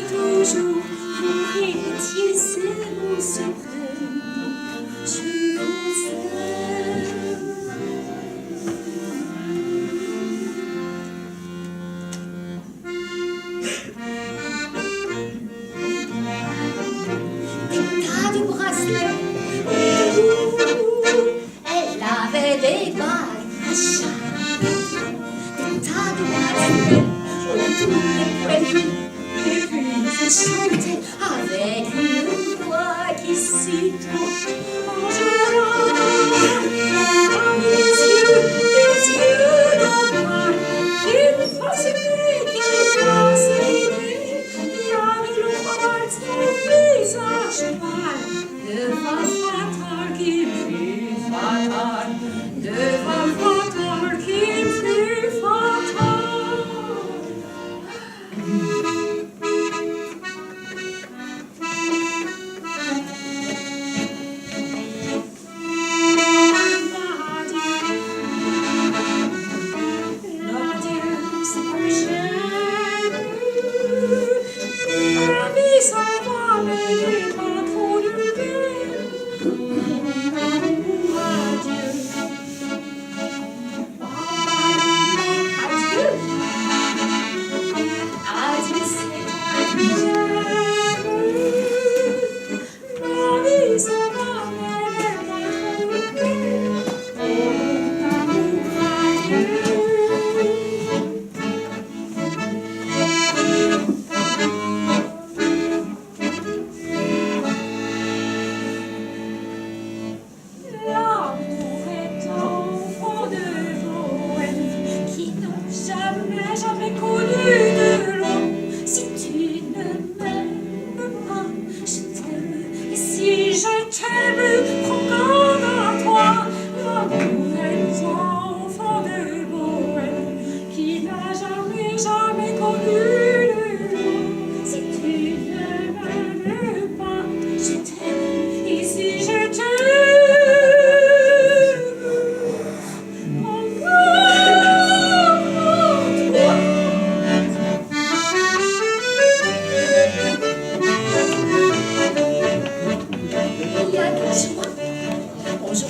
Toujours, pour héritier, c'est mon secret.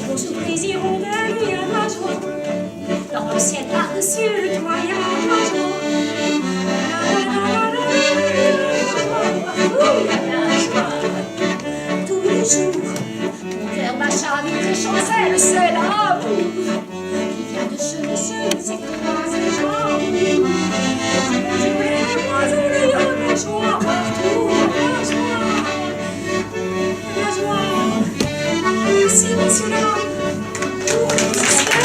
Pour tout plaisir, on donne, il y a de la joie. Dans le ciel par-dessus le toit, il y a de la joie. Il y a de la joie. Tous les jours, mon cœur bat chavire et chancelle, c'est l'amour qui vient de cheveux, c'est quoi ces gens? Je vais croiser les yeux, la joie partout, la joie. La joie. Merci, messieurs, dames, pour les musiciens.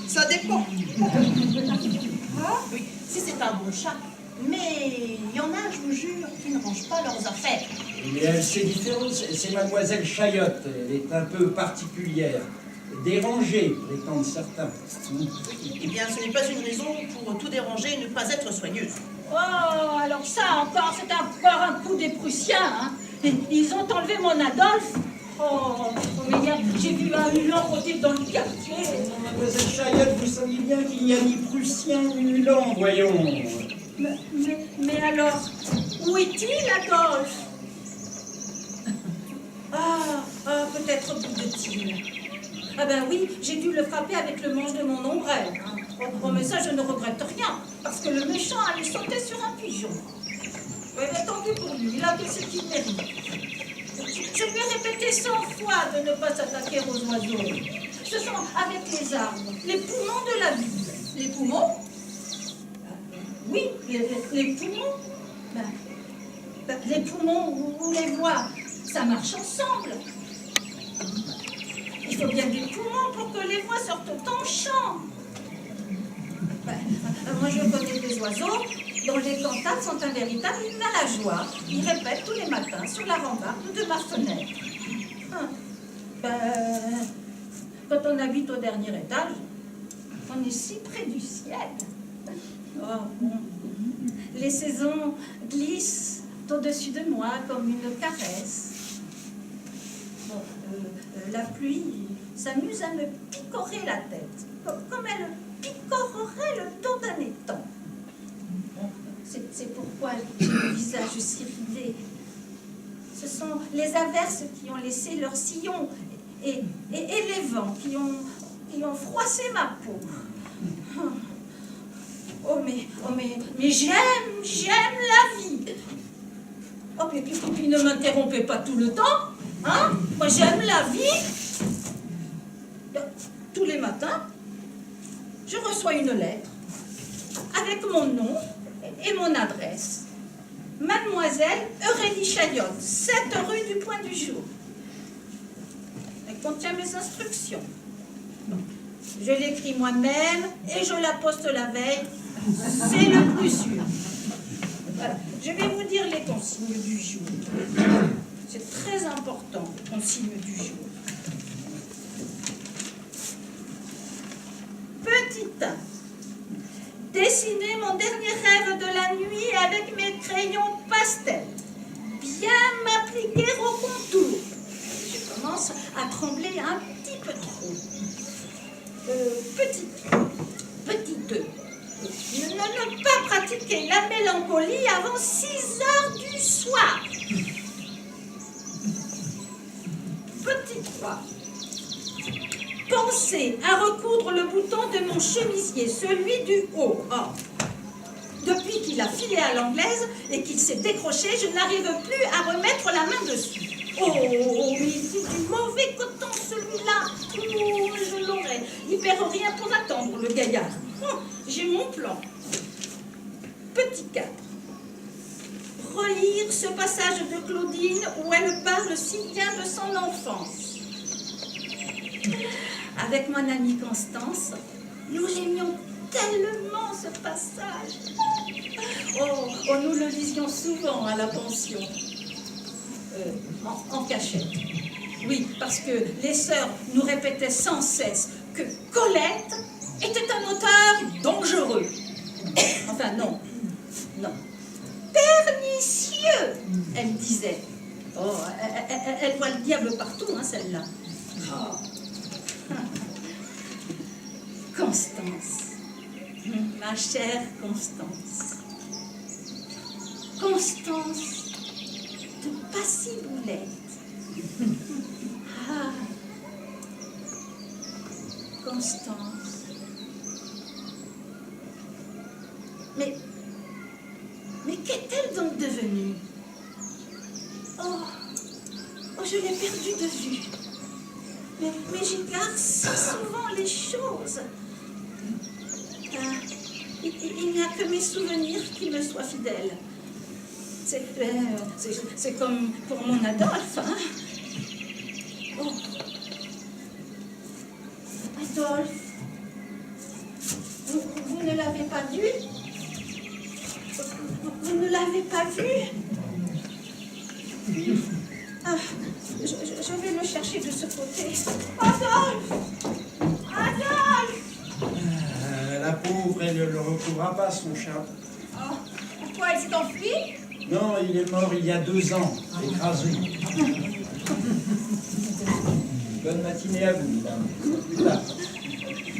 Ça dépend. Oui, si c'est un bon chat. Mais il y en a, je vous jure, qui ne rangent pas leurs affaires. Mais c'est différent, c'est mademoiselle Chayotte. Elle est un peu particulière. Dérangée, prétendent certains. Eh bien, ce n'est pas une raison pour tout déranger et ne pas être soigneuse. Oh, alors ça encore, c'est encore un coup des Prussiens, hein. Ils ont enlevé mon Adolphe. Oh, mais j'ai vu un Hulan rôtir dans le quartier. Mademoiselle Chayotte, vous saviez bien qu'il n'y a ni Prussien ni Hulan, voyons. Mais alors, où est-il, Adolphe? Ah, peut-être au bout de Tille. Ah ben oui, j'ai dû le frapper avec le manche de mon ombrelle. Hein. Oh, mais ça, je ne regrette rien, parce que le méchant allait sauter sur un pigeon. Oui, mais tant pis pour lui, il a fait ce qu'il mérite. Je lui ai répété 100 fois de ne pas s'attaquer aux oiseaux. Ce sont avec les arbres, les poumons de la vie. Les poumons? Oui, les poumons. Les poumons ou les voix, ça marche ensemble. Il faut bien des poumons pour que les voix sortent en chant. Moi, je connais des oiseaux dont les cantates sont un véritable hymne à la joie. Ils répètent tous les matins sur la rambarde de ma fenêtre. Quand on habite au dernier étage, on est si près du ciel. Oh, bon. Les saisons glissent au-dessus de moi comme une caresse. Bon, la pluie s'amuse à me picorer la tête, comme elle picorerait le dos d'un étang. Bon, c'est pourquoi j'ai le visage si ridé. Ce sont les averses qui ont laissé leur sillon et les vents qui ont froissé ma peau. Oh mais j'aime la vie. Oh, puis ne m'interrompez pas tout le temps, hein? Moi j'aime la vie. Tous les matins, je reçois une lettre avec mon nom et mon adresse. Mademoiselle Aurélie Chayotte, 7 rue du Point du Jour. Elle contient mes instructions. Je l'écris moi-même et je la poste la veille. C'est le plus sûr. Voilà. Je vais vous dire les consignes du jour. C'est très important, les consignes du jour. Petit 1. Dessiner mon dernier rêve de la nuit avec mes crayons pastel. Bien m'appliquer au contour. Je commence à trembler un petit peu trop. Petit 2. Ne pas pratiquer la mélancolie avant 6 heures du soir. Petit 3. Pensez à recoudre le bouton de mon chemisier, celui du haut. Oh. Depuis qu'il a filé à l'anglaise et qu'il s'est décroché, je n'arrive plus à remettre la main dessus. Oh, mais c'est du mauvais coton celui-là. Oh, je l'aurais. Il perd rien pour attendre, le gaillard. Oh, j'ai mon plan. Petit 4. Relire ce passage de Claudine où elle parle si bien de son enfance. Avec mon amie Constance, nous aimions tellement ce passage. Oh, nous le lisions souvent à la pension. En cachette. Oui, parce que les sœurs nous répétaient sans cesse que Colette était un auteur dangereux. Enfin, non. Pernicieux, elle disait. Oh, elle voit le diable partout, hein, celle-là. Oh. Constance, ma chère Constance. Constance de Passiboulette. Ah, Constance. Mais qu'est-elle donc devenue? Oh, je l'ai perdue de vue. Mais j'égare si souvent les choses. Il n'y a que mes souvenirs qui me soient fidèles. C'est comme pour mon Adolphe, hein? Oh. Adolphe, vous ne l'avez pas vu? Vous ne l'avez pas vu? Ah, je vais le chercher de ce côté. Adolphe! La pauvre, elle ne le retrouvera pas, son chat. Oh, pourquoi il s'est enfui? Non, il est mort il y a 2 ans, écrasé. Bonne matinée à vous, madame. À plus tard.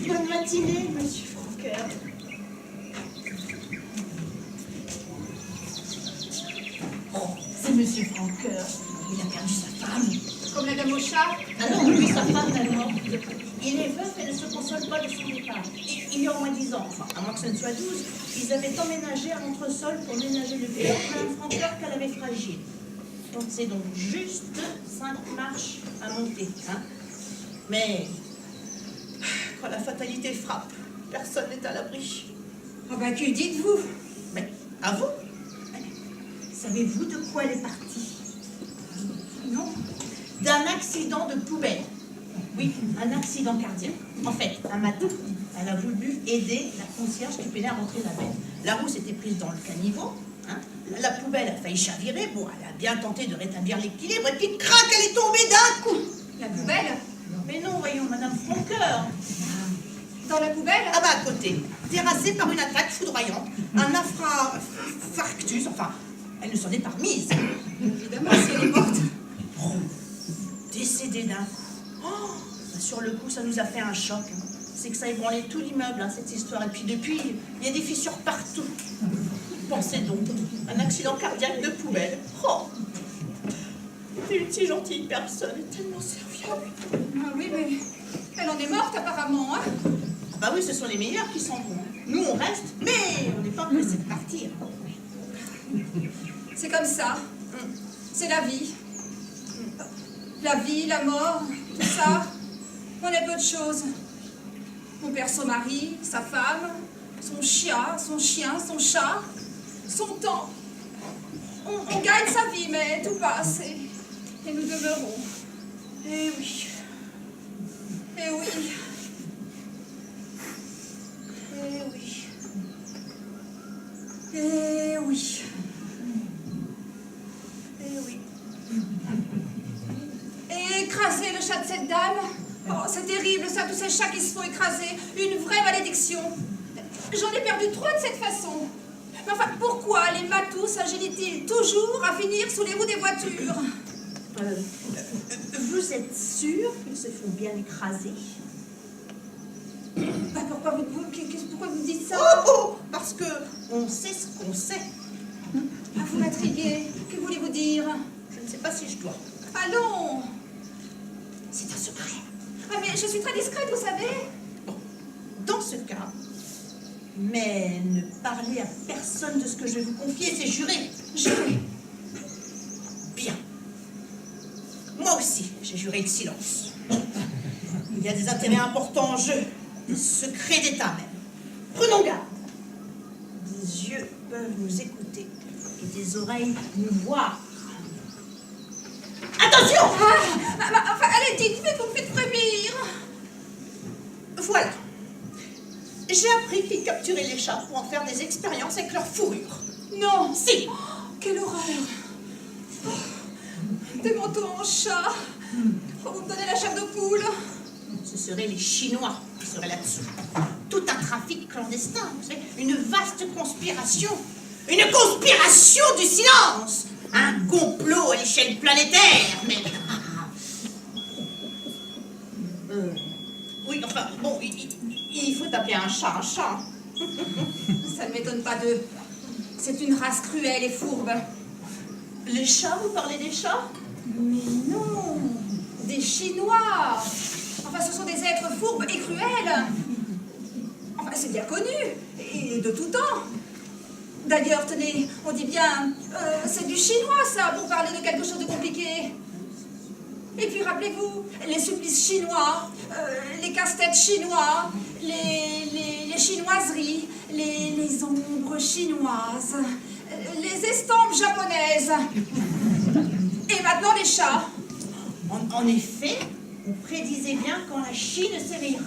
Bonne matinée, monsieur Franqueur. Oh, c'est monsieur Franqueur. Il a perdu sa femme. Comme la dame au chat? Ah non, lui, sa femme, elle est morte. fois de son départ. Il y a au moins 10 ans, enfin, à moins que ce ne soit 12, ils avaient emménagé à l'entresol pour ménager le vieux un franqueur qu'elle avait fragile. Donc c'est donc juste 5 marches à monter. Hein. Mais quand la fatalité frappe, personne n'est à l'abri. Ah ben, que dites-vous? Mais à vous, savez-vous de quoi elle est partie? Non. D'un accident de poubelle. Oui, un accident cardiaque. En fait, un matin, elle a voulu aider la concierge qui peinait à rentrer la bête. La roue s'était prise dans le caniveau. Hein. La poubelle a failli chavirer. Bon, elle a bien tenté de rétablir l'équilibre. Et puis, crac, elle est tombée d'un coup. La poubelle? Mais non, voyons, Madame Franqueur. Dans la poubelle? Ah bah, à côté. Terrassée par une attaque foudroyante. Un infarctus. Enfin, elle ne s'en est pas remise. Évidemment, si elle est morte. Décédée d'un coup. Oh, sur le coup, ça nous a fait un choc. Hein. C'est que ça a ébranlé tout l'immeuble, hein, cette histoire. Et puis depuis, il y a des fissures partout. Pensez donc, un accident cardiaque de poubelle. Oh, c'était une si gentille personne, tellement serviable. Ah oui, mais elle en est morte apparemment, hein? Ah bah oui, ce sont les meilleurs qui s'en vont. Nous, on reste, mais on n'est pas pressés de partir. C'est comme ça. C'est la vie. La vie, la mort, tout ça, on est peu de choses. On perd son mari, sa femme, son chien, son chat, son temps. On gagne sa vie, mais tout passe et nous demeurons. Eh oui. Eh oui. Eh oui. Eh oui. Eh oui. Et écraser le chat de cette dame? Oh, c'est terrible ça, tous ces chats qui se font écraser. Une vraie malédiction. J'en ai perdu 3 de cette façon. Mais enfin, pourquoi les matous s'agitent-ils toujours à finir sous les roues des voitures? Vous êtes sûr qu'ils se font bien écraser? Bah, pourquoi vous me dites ça? Oh, oh, parce que on sait ce qu'on sait. Ah, vous m'intriguez. Que voulez-vous dire? Je ne sais pas si je dois. Allons. C'est un secret. Ah, mais je suis très discrète, vous savez. Bon, dans ce cas, mais ne parlez à personne de ce que je vais vous confier, c'est juré. Juré. Bien. Moi aussi, j'ai juré le silence. Il y a des intérêts importants en jeu, des secrets d'État même. Prenons garde. Des yeux peuvent nous écouter et des oreilles nous voir. Attention! Enfin, allez, dites, vous me faites frémir. Voilà. J'ai appris qu'ils capturaient les chats pour en faire des expériences avec leur fourrure. Non. Si. Oh, quelle horreur. Oh, des manteaux en chat. Oh, vous me donnez la chair de poule. Ce seraient les Chinois qui seraient là-dessous. Tout un trafic clandestin, vous savez, une vaste conspiration. Une conspiration du silence. Un complot à l'échelle planétaire, mais... Oui, enfin, bon, il faut appeler un chat un chat. Ça ne m'étonne pas d'eux. C'est une race cruelle et fourbe. Les chats, vous parlez des chats? Mais non, des Chinois. Enfin, ce sont des êtres fourbes et cruels. Enfin, c'est bien connu, et de tout temps. D'ailleurs, tenez, on dit bien, c'est du chinois, ça, pour parler de quelque chose de compliqué. Et puis, rappelez-vous, les supplices chinois, les casse-têtes chinois, les chinoiseries, les ombres chinoises, les estampes japonaises. Et maintenant, les chats. En effet, on prédisait bien quand la Chine s'éveillera.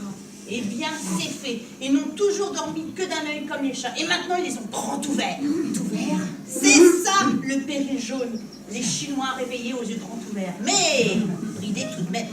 Eh bien, c'est fait. Ils n'ont toujours dormi que d'un œil comme les chats. Et maintenant, ils les ont grand ouverts. Ouverts? C'est ça, le péril jaune. Les Chinois réveillés aux yeux grands ouverts. Mais bridés tout de même.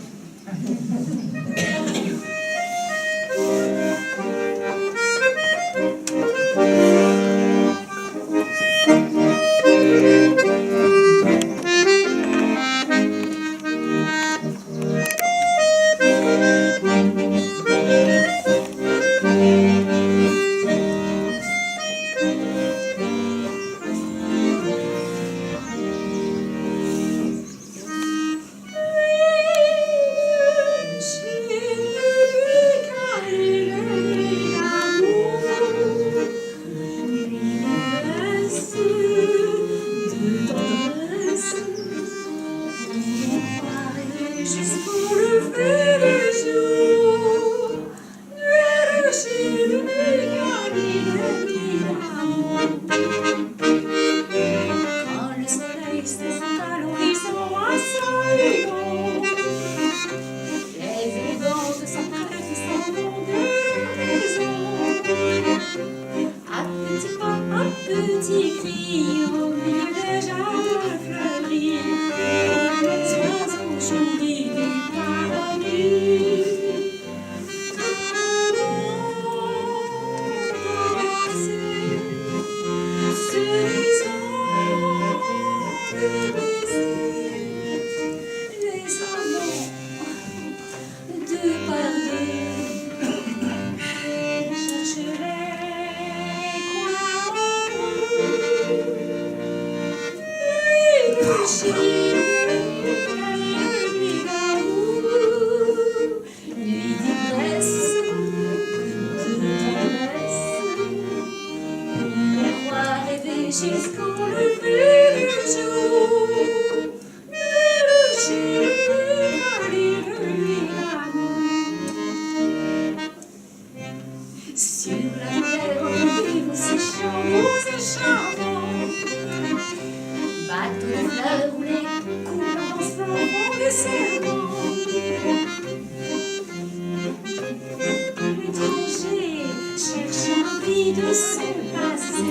de son passé.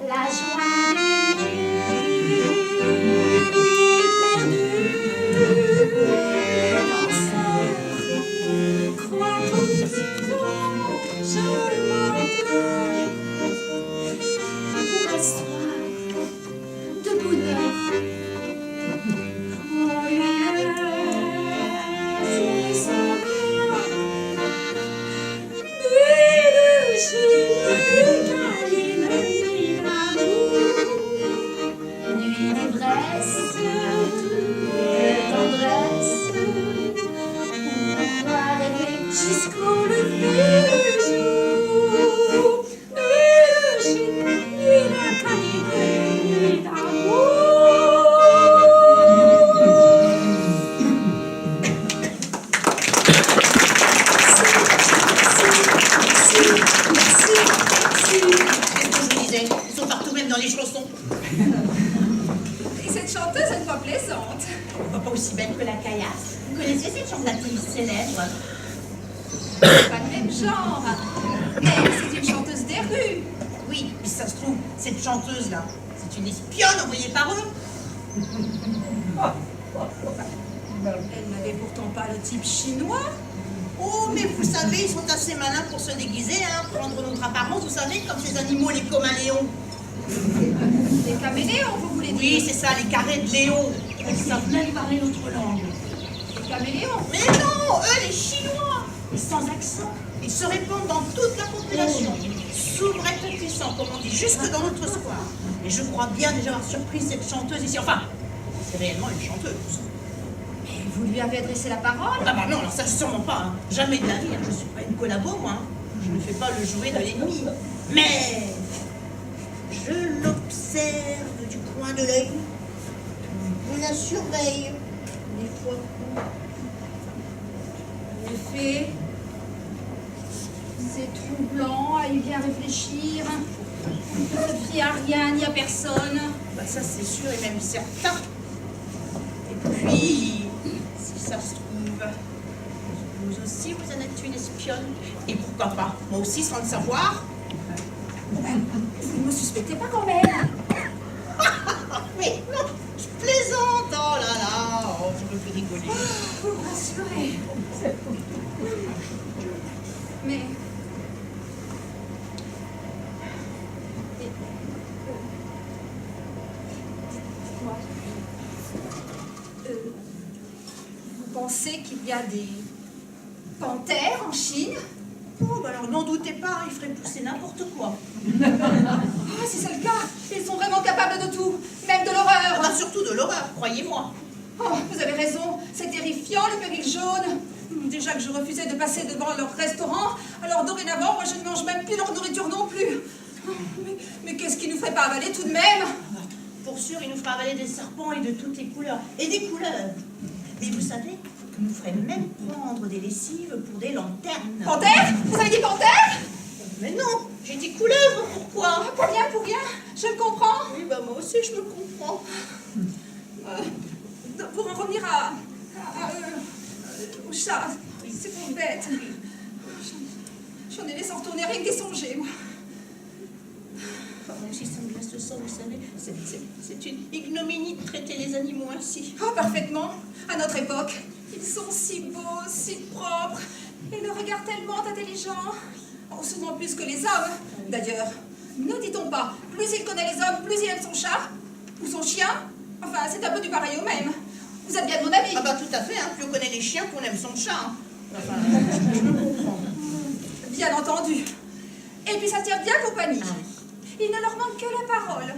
La joie perdue, danseur, croit aussitôt, je m'entends pour un soir de bonheur. Oh yes, c'est nuit d'ivresse, de tendresse, on croit rêver jusqu'au lever du jour. Nuit de qualité, nuit Ils sont partout même dans les chansons. Et cette chanteuse, elle n'est pas plaisante. Pas aussi belle que la caillasse. Vous connaissez cette chantatrice célèbre? C'est pas le même genre. Mais c'est une chanteuse des rues. Oui, mais ça se trouve, cette chanteuse-là, c'est une espionne envoyée par eux. Elle n'avait pourtant pas le type chinois. Oh, mais vous savez, ils sont assez malins pour se déguiser, hein, prendre notre apparence, vous savez, comme ces animaux, les comaléons. Des caméléons, vous voulez dire? Oui, c'est ça, les carrés de Léon. Ils savent même parler notre langue. Des caméléons. Mais non, eux, les Chinois, et sans accent. Ils se répandent dans toute la population, s'ouvre-rétrécissant, comme on dit, jusque dans notre square. Et je crois bien déjà avoir surpris cette chanteuse ici. Enfin, c'est réellement une chanteuse. Et vous lui avez adressé la parole? Ah bah non, alors ça sûrement pas, hein. Jamais de la vie, hein. Je suis pas une collabo, moi. Hein. Je ne fais pas le jouet de l'ennemi. Mais je l'observe du coin de l'œil. On la surveille. Des fois. En effet, c'est troublant à y bien réfléchir. On ne peut se fier à rien ni à personne. Bah ça c'est sûr et même certain. Et puis, si ça se trouve, vous aussi vous en êtes une espionne. Et pourquoi pas, moi aussi sans le savoir. Vous ne me suspectez pas quand même. Mais non, je plaisante, oh là là, oh, je me fais rigoler. Vous me rassurez. Mais... Dites-moi. Vous pensez qu'il y a des panthères en Chine? Oh, bah alors n'en doutez pas, ils feraient pousser n'importe quoi. Ah, si c'est le cas, ils sont vraiment capables de tout, même de l'horreur. Bah surtout de l'horreur, croyez-moi. Oh, vous avez raison, c'est terrifiant le péril jaune. Déjà que je refusais de passer devant leur restaurant, alors dorénavant, moi je ne mange même plus leur nourriture non plus. Oh, mais qu'est-ce qui nous ferait pas avaler tout de même? Pour sûr, il nous fera avaler des serpents et de toutes les couleurs. Et des couleurs. Et vous savez, il nous ferait même prendre des lessives pour des lanternes. Panthère? Vous avez dit panthère? Mais non, j'ai dit couleuvre, pourquoi? Pour rien, je le comprends. Oui, bah moi aussi je me comprends. Pour en revenir au chat, c'est pour bête. J'en ai laissé en retourner rien qu'y songer, moi. Enfin, moi aussi ça me glace le sang, vous savez. C'est une ignominie de traiter les animaux ainsi. Oh, parfaitement. À notre époque, ils sont si beaux, si propres, et le regard tellement intelligent. Oh, souvent plus que les hommes. D'ailleurs, ne dit-on pas, plus il connaît les hommes, plus il aime son chat ou son chien? Enfin, c'est un peu du pareil au même. Vous êtes bien de mon avis. Ah bah tout à fait, hein. Plus on connaît les chiens, qu'on aime son chat. Hein. Enfin, je me comprends. Bien entendu. Et puis ça tient bien compagnie. Ah oui. Il ne leur manque que la parole.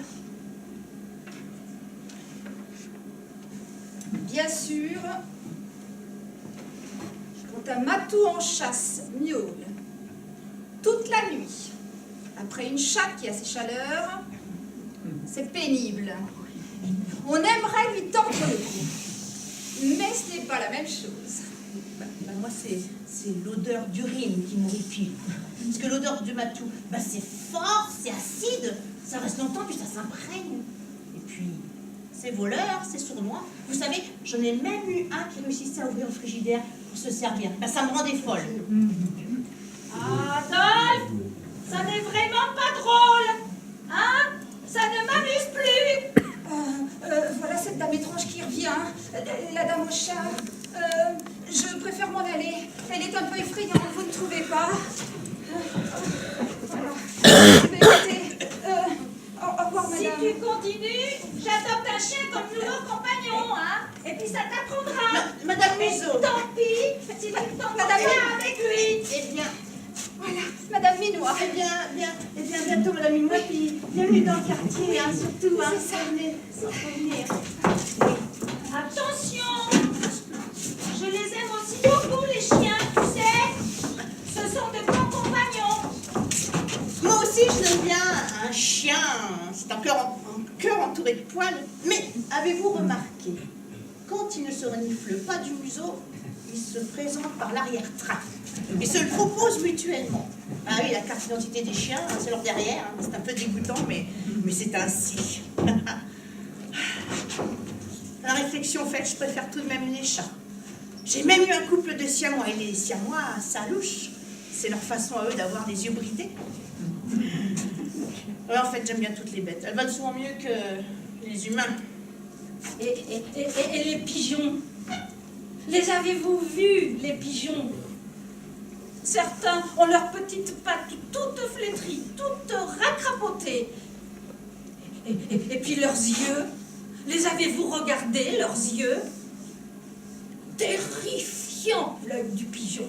Bien sûr, quand un matou en chasse miaule toute la nuit, après une chatte qui a ses chaleurs, c'est pénible. On aimerait lui tordre le cou, mais ce n'est pas la même chose. Bah, moi, c'est l'odeur d'urine qui m'horripile. Parce que l'odeur du matou, bah, c'est fort, c'est acide, ça reste longtemps, puis ça s'imprègne. Et puis, c'est voleur, c'est sournois. Vous savez, j'en ai même eu un qui réussissait à ouvrir le frigidaire pour se servir. Bah, ça me rendait folle. Adolphe, ça n'est vraiment pas drôle. Hein? Ça ne m'amuse plus. Voilà cette dame étrange qui revient, la dame au chat. Je préfère m'en aller. Elle est un peu effrayante, vous ne trouvez pas? Voilà. Mais écoutez, au revoir, Si madame. tu continues, j'adopte un chien comme nouveau compagnon, hein? Et puis ça t'apprendra. Madame Et Museau. tant pis si tu t'entends Madame- bien avec lui. Eh bien, Voilà, madame Minois. eh bien, bientôt, Madame Minois, puis bienvenue dans le quartier, hein, surtout, hein. C'est ça. Venez. Attention! Je les aime aussi beaucoup, les chiens, tu sais? Ce sont de bons compagnons. Moi aussi, je l'aime bien. Un chien, c'est un cœur entouré de poils. Mais avez-vous remarqué, quand il ne se renifle pas du museau, il se présente par l'arrière-train. Ils se le proposent mutuellement. Ah oui, la carte d'identité des chiens, hein, c'est leur derrière. Hein. C'est un peu dégoûtant, mais c'est ainsi. La réflexion faite, je préfère tout de même les chats. J'ai même eu un couple de siamois, et les siamois, ça louche. C'est leur façon à eux d'avoir les yeux bridés. Ouais, en fait, j'aime bien toutes les bêtes. Elles valent souvent mieux que les humains. Et les pigeons? Les avez-vous vus, les pigeons? Certains ont leurs petites pattes toutes flétries, toutes racrapotées. Et puis leurs yeux, les avez-vous regardés, leurs yeux? Terrifiant, l'œil du pigeon.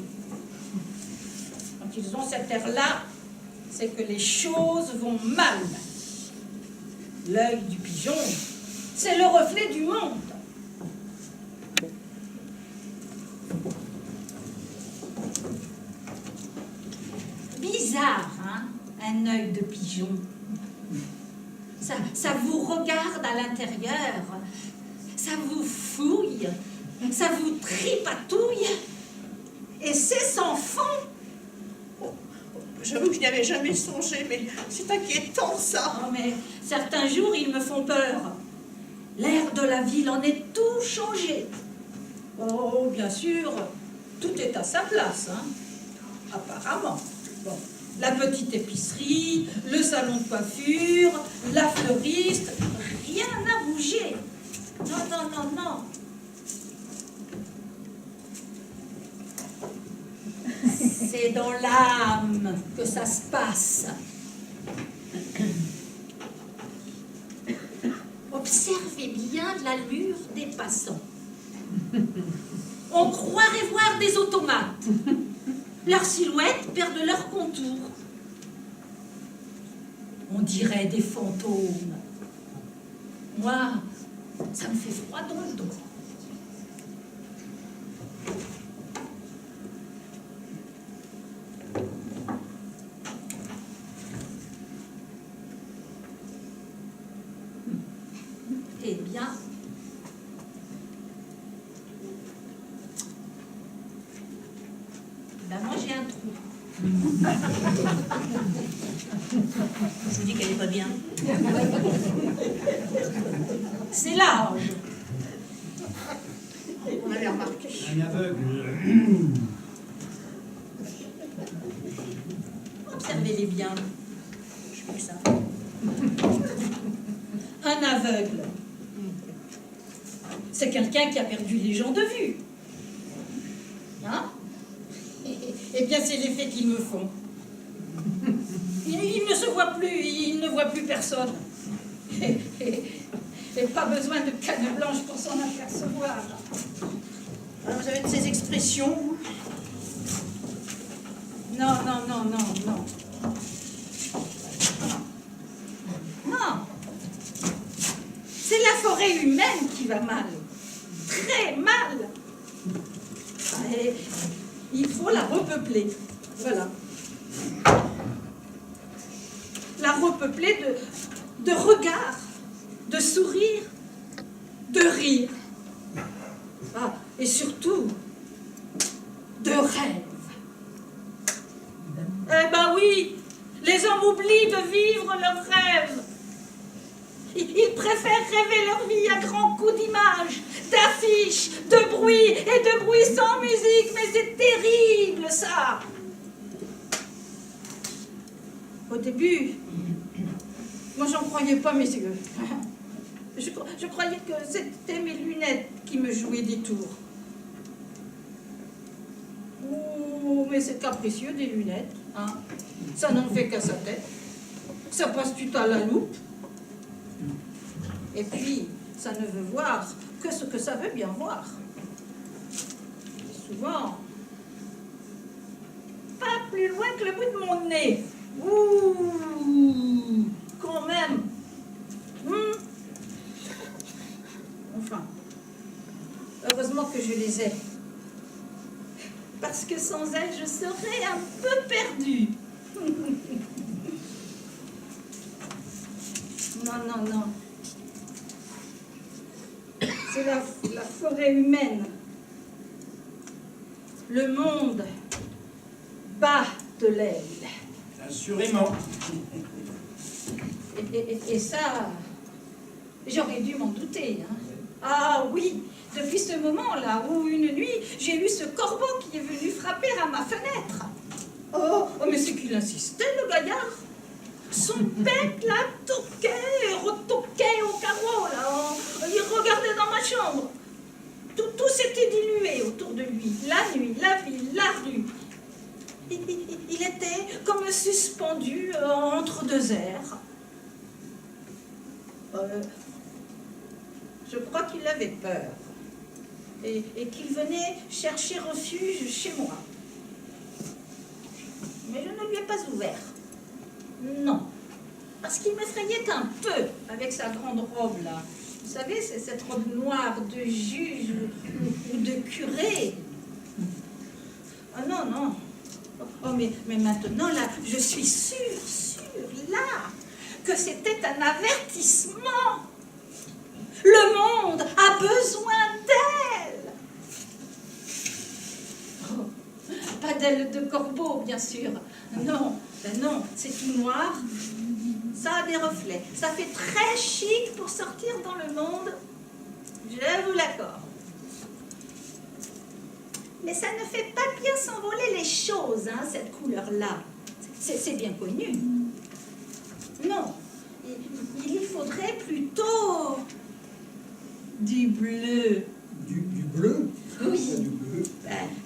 Quand ils ont cet air-là, c'est que les choses vont mal. L'œil du pigeon, c'est le reflet du monde. Bizarre, hein, un œil de pigeon. Ça vous regarde à l'intérieur, ça vous fouille, ça vous tripatouille, et c'est sans fond. J'avoue que je n'y avais jamais songé, mais c'est inquiétant, ça. Oh, mais certains jours, ils me font peur. L'air de la ville en est tout changé. Oh, bien sûr, tout est à sa place, hein. Apparemment. Bon, la petite épicerie, le salon de coiffure, la fleuriste, rien n'a bougé. Non, non, non, non. C'est dans l'âme que ça se passe. Observez bien l'allure des passants. On croirait voir des automates. Leurs silhouettes perdent leur contour. On dirait des fantômes. Moi, ça me fait froid dans le dos. Eh bien, moi j'ai un trou. Je vous dis qu'elle n'est pas bien. C'est l'âge. On avait remarqué. Un aveugle. Observez-les bien. Je fais ça. Un aveugle, c'est quelqu'un qui a perdu les gens de vue. Hein? Eh bien, c'est l'effet qu'ils me font. Il ne se voit plus, il ne voit plus personne. Et pas besoin de canne blanche pour s'en apercevoir. Alors, vous avez de ces expressions, vous? Non, non, non, non, non. Non. C'est la forêt humaine qui va mal. Très mal. Et il faut la repeupler. Voilà. La repeupler de regards, de sourires, de rires. Ah, et surtout, de rêves. Eh ben oui, les hommes oublient de vivre leurs rêves. Ils préfèrent rêver leur vie à grands coups d'images, d'affiches, de bruit et de bruit sans musique. Mais c'est terrible, ça. Au début, moi j'en croyais pas mes yeux. Je croyais que c'était mes lunettes qui me jouaient des tours. Oh, mais c'est capricieux des lunettes, hein. Ça n'en fait qu'à sa tête. Ça passe tout à la loupe. Et puis, ça ne veut voir que ce que ça veut bien voir. Et souvent, pas plus loin que le bout de mon nez. Ouh, quand même. Enfin, heureusement que je les ai. Parce que sans elles, je serais un peu perdue. Non. C'est la forêt humaine. Le monde bat de l'aile. Assurément. Et ça, j'aurais dû m'en douter. Hein. Ah oui, depuis ce moment-là où une nuit, j'ai eu ce corbeau qui est venu frapper à ma fenêtre. Oh, mais c'est qu'il insistait, le gaillard. Son bec, là, toquait et retoquait au carreau, là. Il regardait dans ma chambre. Tout s'était dilué autour de lui. La nuit, la ville, la rue. Il était comme suspendu entre deux airs. Je crois qu'il avait peur. Et qu'il venait chercher refuge chez moi. Mais je ne lui ai pas ouvert. Non. Parce qu'il m'effrayait un peu avec sa grande robe, là. Vous savez, c'est cette robe noire de juge ou de curé. Ah non. Oh, mais maintenant, là, je suis sûre, là, que c'était un avertissement. Le monde a besoin d'elle. Oh, pas d'ailes de corbeau, bien sûr. Non, c'est tout noir. Ça a des reflets. Ça fait très chic pour sortir dans le monde. Je vous l'accorde. Mais ça ne fait pas bien s'envoler les choses, hein, cette couleur-là. C'est bien connu. Non, il y faudrait plutôt du bleu. Du bleu? Oui. Du bleu.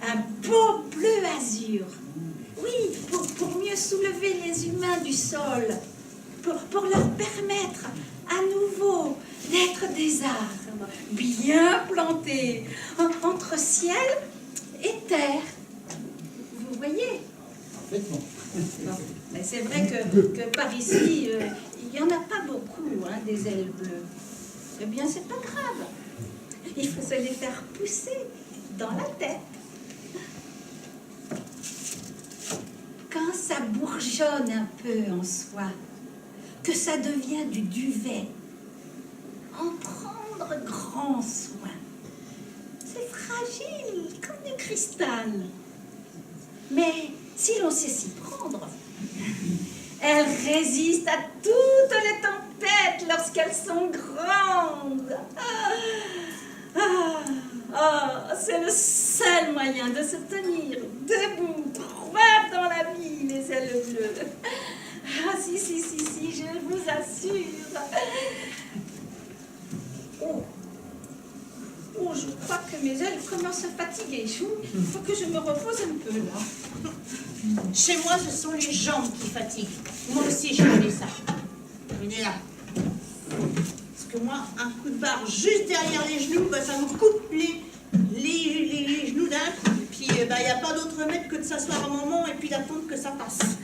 Un beau bleu azur. Oui, pour mieux soulever les humains du sol. Pour leur permettre à nouveau d'être des arbres bien plantés entre ciel et terre. Vous voyez? Parfaitement. Bon, mais c'est vrai que par ici, il n'y en a pas beaucoup, hein, des ailes bleues. Eh bien, c'est pas grave. Il faut se les faire pousser dans la tête. Quand ça bourgeonne un peu en soi, que ça devient du duvet, en prendre grand soin. C'est fragile comme du cristal. Mais si l'on sait s'y prendre, elle résiste à toutes les tempêtes lorsqu'elles sont grandes. C'est le seul moyen de se tenir debout, droit dans la vie, les ailes bleues. Ah, si, je vous assure. Oh, je crois que mes ailes commencent à fatiguer. Il faut que je me repose un peu, là. Chez moi, ce sont les jambes qui fatiguent. Moi aussi, je connais ça. Venez là. Parce que moi, un coup de barre juste derrière les genoux, ça me coupe les genoux d'un coup. Et puis, il n'y a pas d'autre remède que de s'asseoir un moment et puis d'attendre que ça passe.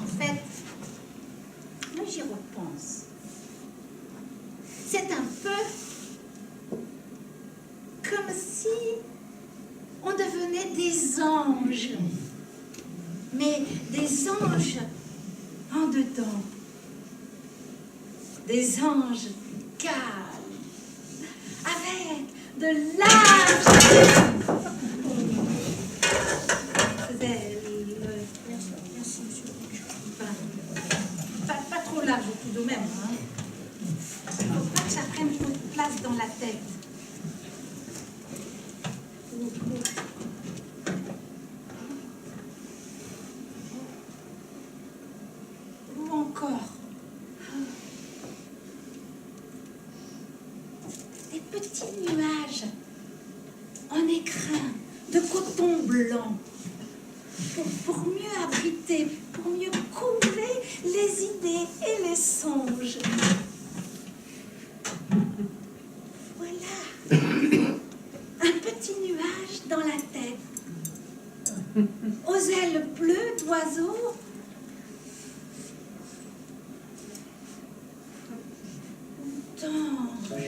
En fait, moi j'y repense. C'est un peu comme si on devenait des anges. Mais des anges en dedans. Des anges calmes. Avec de larges ailes. Merci, monsieur. Pas trop large tout de même. Hein. Il ne faut pas que ça prenne trop de place dans la tête. petits nuages en écrin de coton blanc pour mieux abriter, pour mieux couvrer les idées et les songes. Voilà, un petit nuage dans la tête, aux ailes bleues d'oiseaux. D'ange.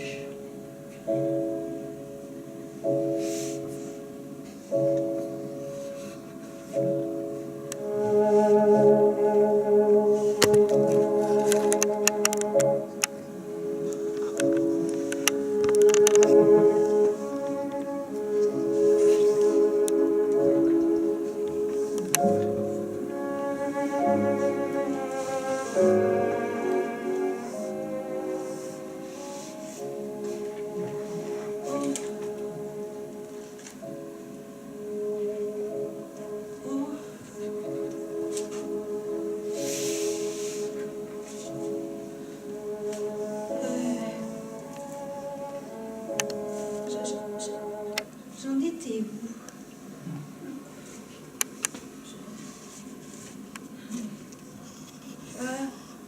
J'en étais où?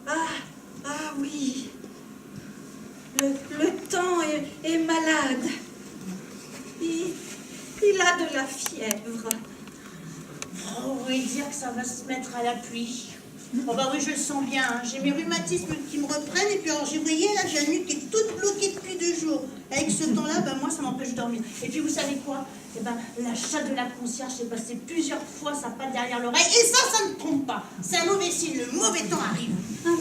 Ah oui, le temps est malade. Il a de la fièvre. Oh, oui, dire que ça va se mettre à la pluie. Oh bah oui, je le sens bien, hein. J'ai mes rhumatismes qui me reprennent, et puis alors j'ai, vous voyez, là, j'ai la nuque qui est toute bloquée depuis 2 jours. Avec ce temps-là, bah moi, ça m'empêche de dormir. Et puis vous savez quoi? Eh ben, la chatte de la concierge s'est passée plusieurs fois sa patte derrière l'oreille, et ça ne trompe pas. C'est un mauvais signe, le mauvais temps arrive. Ah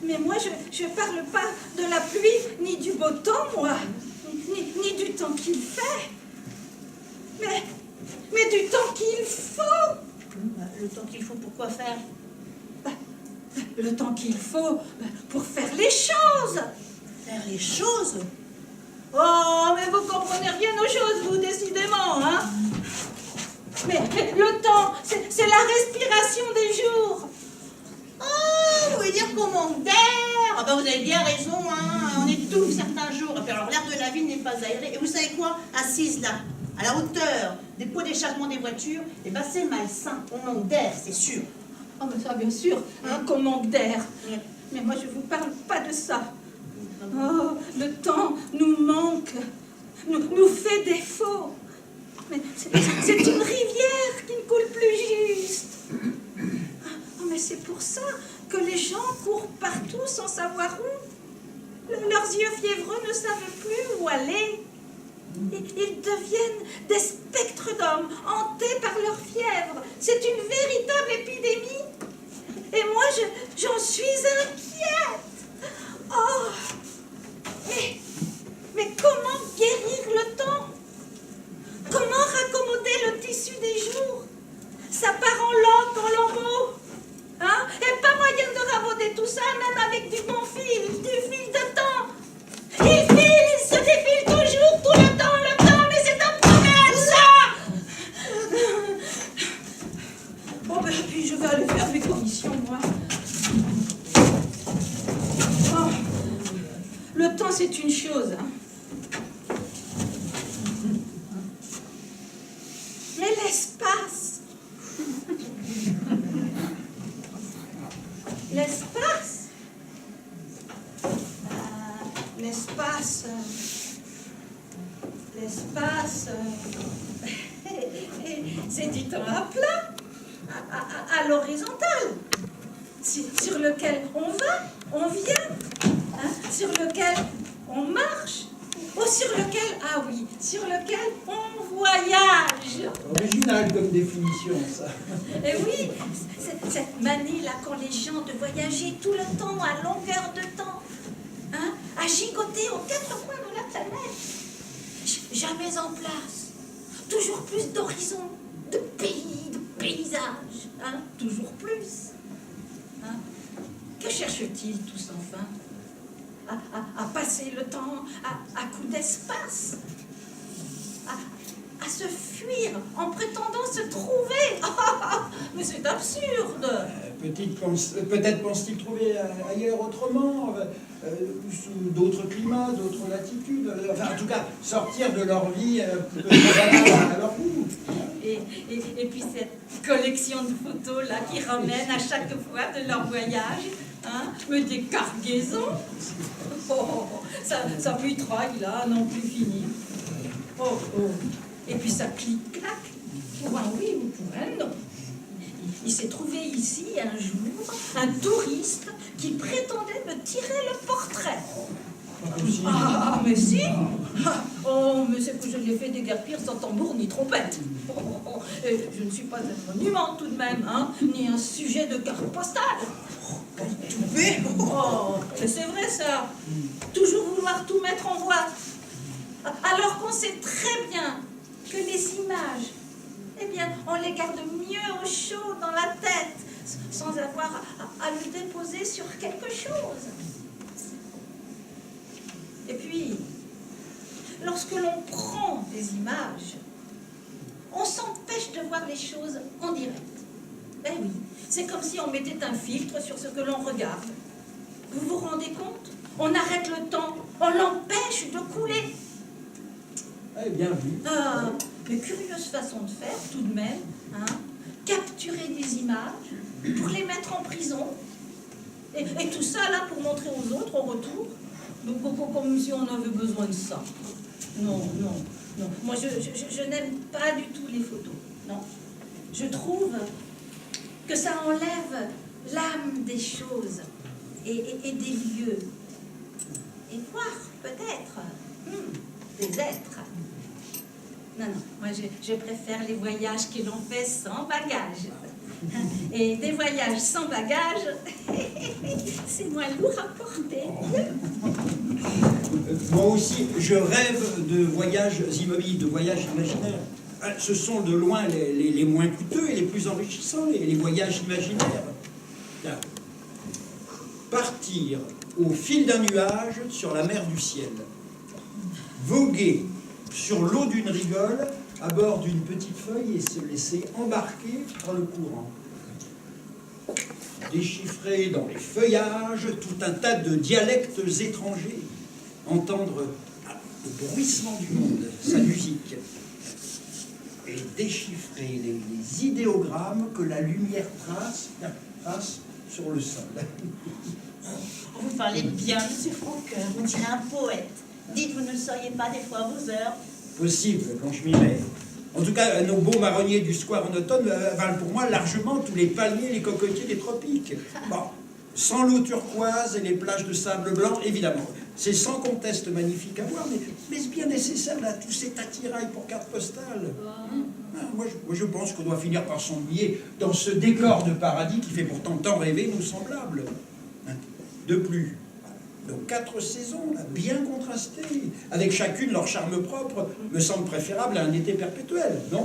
mais moi, je parle pas de la pluie, ni du beau temps, moi. Ni du temps qu'il fait. Mais du temps qu'il faut. Le temps qu'il faut pour quoi faire? Le temps qu'il faut pour faire les choses. Faire les choses? Oh, mais vous comprenez rien aux choses, vous, décidément, hein? Mais le temps, c'est la respiration des jours. Ah, vous voulez dire qu'on manque d'air? Ah bah vous avez bien raison, hein. On étouffe certains jours. Et puis alors l'air de la ville n'est pas aéré. Et vous savez quoi? Assise là, à la hauteur des pots d'échappement des voitures, eh ben c'est malsain. On manque d'air, c'est sûr. Oh, mais ça, bien sûr, hein, qu'on manque d'air. Ouais. Mais moi, je vous parle pas de ça. Oh, le temps nous manque, nous fait défaut. Mais c'est une rivière qui ne coule plus juste. Oh, mais c'est pour ça que les gens courent partout sans savoir où. Leurs yeux fiévreux ne savent plus où aller. Ils deviennent des spectres d'hommes, hantés par leur fièvre. C'est une véritable épidémie. Et moi, j'en suis inquiète. Oh, mais comment guérir le temps? Comment raccommoder le tissu des jours? Ça part en lampe, en lambeaux. Hein? Et pas moyen de rabauder tout ça, même avec du bon fil, du fil de temps. Il se défile toujours, tout le temps, mais c'est un problème, ça! Bon, ben, puis je vais aller faire mes commissions, moi. Oh, le temps, c'est une chose, hein. Mais l'espace, l'espace, c'est du temps à plat, à l'horizontale, sur lequel on va, on vient, hein, sur lequel on marche, ou sur lequel, ah oui, sur lequel on voyage. Original comme définition, ça. Et oui, cette manie-là qu'ont les gens de voyager tout le temps, à longueur de temps, hein, à gigoter aux 4 coins de la planète. Jamais en place. Toujours plus d'horizons, de pays, de paysages, hein, toujours plus. Hein. Que cherche-t-il tous enfin? À passer le temps à coups d'espace, à se fuir en prétendant se trouver. Mais c'est absurde. Peut-être pense-t-il trouver ailleurs autrement, sous d'autres climats, d'autres latitudes. Enfin, en tout cas, sortir de leur vie à leur goût. Et puis cette collection de photos là qui ramènent à chaque fois de leur voyage, hein, mais des cargaisons. Oh, ça mitraille là, non plus fini. Oh, oh. Et puis ça clique-claque. Pour un oui ou pour un non. Il s'est trouvé ici un jour un touriste qui prétendait me tirer le portrait. Ah, mais si! Oh, mais c'est que je l'ai fait déguerpir sans tambour ni trompette. Oh, et je ne suis pas un monument tout de même, hein, ni un sujet de carte postale. Oh, mais c'est vrai ça. Toujours vouloir tout mettre en voix. Alors qu'on sait très bien que les images, eh bien, on les garde mieux au chaud dans la tête, sans avoir à le déposer sur quelque chose. Et puis, lorsque l'on prend des images, on s'empêche de voir les choses en direct. Eh oui, c'est comme si on mettait un filtre sur ce que l'on regarde. Vous vous rendez compte? On arrête le temps, on l'empêche de couler. Eh bien vu. Ah, mais curieuse façon de faire, tout de même, hein, capturer des images pour les mettre en prison. Et tout ça, là, pour montrer aux autres, au retour, comme si on avait besoin de ça. Non, non, non. Moi, je n'aime pas du tout les photos. Non. Je trouve que ça enlève l'âme des choses et des lieux. Et voir, peut-être, des êtres. Non, non, moi je préfère les voyages que l'on fait sans bagages. Et des voyages sans bagages, c'est moins lourd à porter. Moi aussi, je rêve de voyages immobiles, de voyages imaginaires. Ce sont de loin les moins coûteux et les plus enrichissants, les voyages imaginaires. Là. Partir au fil d'un nuage sur la mer du ciel. Voguer sur l'eau d'une rigole à bord d'une petite feuille et se laisser embarquer par le courant. Déchiffrer dans les feuillages tout un tas de dialectes étrangers. Entendre le bruissement du monde, sa musique. Et déchiffrer les idéogrammes que la lumière trace sur le sol. Vous parlez bien, monsieur Franqueur, on dirait un poète. Dites, vous ne le seriez pas des fois à vos heures? Possible, quand je m'y mets. En tout cas, nos beaux marronniers du square en automne valent pour moi largement tous les palmiers et les cocotiers des tropiques. Bon, sans l'eau turquoise et les plages de sable blanc, évidemment. C'est sans conteste magnifique à voir, mais est-ce bien nécessaire, là, tout cet attirail pour carte postale? Moi, je pense qu'on doit finir par s'ennuyer dans ce décor de paradis qui fait pourtant tant rêver nos semblables. De plus, nos 4 saisons, là, bien contrastées, avec chacune leur charme propre, me semble préférable à un été perpétuel, non?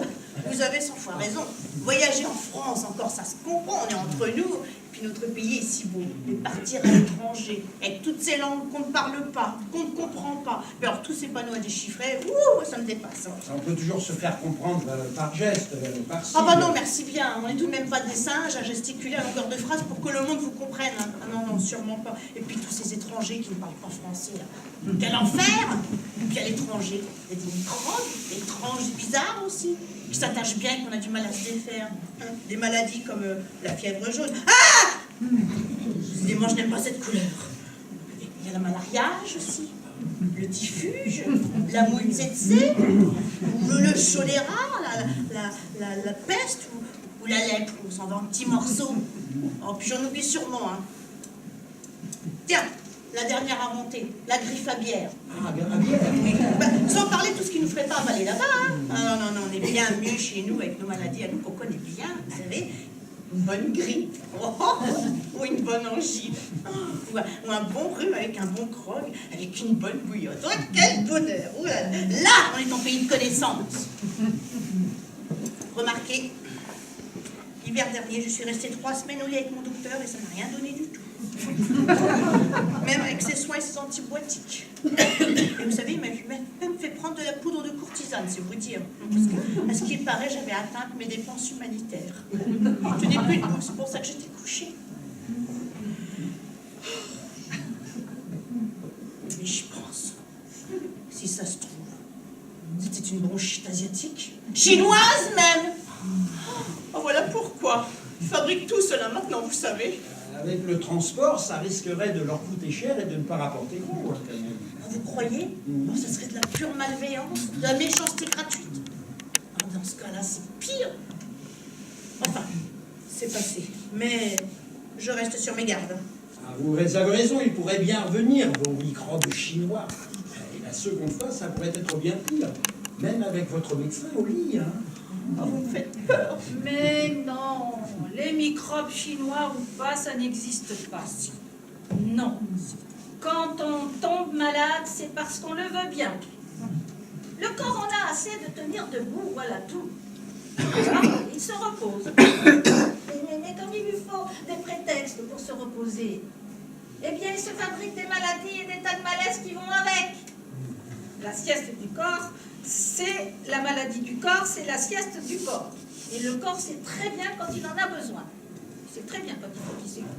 Vous avez 100 fois raison. Voyager en France, encore, ça se comprend, on est entre nous. Puis notre pays est si beau. Mais partir à l'étranger, avec toutes ces langues qu'on ne parle pas, qu'on ne comprend pas, mais alors tous ces panneaux à déchiffrer, ça me dépasse. On peut toujours se faire comprendre par geste, par signe. Ah bah non, merci bien. On n'est tout de même pas des singes à gesticuler à longueur de phrase pour que le monde vous comprenne. Ah non, non, sûrement pas. Et puis tous ces étrangers qui ne parlent pas français, là. Quel enfer! Et puis à l'étranger, il y a des microbes, des étranges bizarres aussi, qui s'attachent bien et qu'on a du mal à se défaire. Hein, des maladies comme la fièvre jaune. Ah! Décidément, je n'aime pas cette couleur. Il y a la malariage aussi, le typhuge, la mouille tsetse, ou le choléra, la peste, ou la lèpre, on s'en va en petits morceaux. Oh, puis j'en oublie sûrement, hein. Tiens, la dernière à monter, la griffe à bière. Ah, bien, à bière. Oui. Bah, sans parler de tout ce qui ne nous ferait pas avaler là-bas. Hein. Ah, non, on est bien mieux chez nous avec nos maladies à nous qu'on connaît bien, vous savez. Une bonne grippe, ou une bonne angine, ou un bon rhume avec un bon croque, avec une bonne bouillotte. Oh, quel bonheur! Là, on est en pays de connaissance. Remarquez, l'hiver dernier, je suis restée 3 semaines au lit avec mon docteur et ça n'a rien donné du tout. Même avec ses soins et ses antibiotiques. Et vous savez, il m'a même fait prendre de la poudre de courtisane, c'est vous dire. Parce que, à ce qu'il paraît, j'avais atteint mes dépenses humanitaires. Je tenais plus debout, c'est pour ça que j'étais couchée. Mais j'y pense. Si ça se trouve, c'était une bronchite asiatique, chinoise même. Oh, voilà pourquoi. Ils fabriquent tout cela maintenant, vous savez. Avec le transport, ça risquerait de leur coûter cher et de ne pas rapporter gros, hein, quand même. Vous croyez? Oh, ce serait de la pure malveillance, de la méchanceté gratuite. Oh, dans ce cas-là, c'est pire. Enfin, c'est passé. Mais je reste sur mes gardes. Ah, vous avez raison, ils pourraient bien revenir, vos microbes chinois. Et la seconde fois, ça pourrait être bien pire. Même avec votre médecin au lit, hein. Oh, vous me faites peur. Mais non, les microbes chinois ou pas, ça n'existe pas. Non. Quand on tombe malade, c'est parce qu'on le veut bien. Le corps en a assez de tenir debout, voilà tout. Ah, il se repose. Mais comme il lui faut des prétextes pour se reposer, eh bien, il se fabrique des maladies et des tas de malaises qui vont avec. La sieste du corps, c'est la maladie du corps, c'est la sieste du corps. Et le corps sait très bien quand il en a besoin. C'est très bien quand il faut qu'il s'écoute.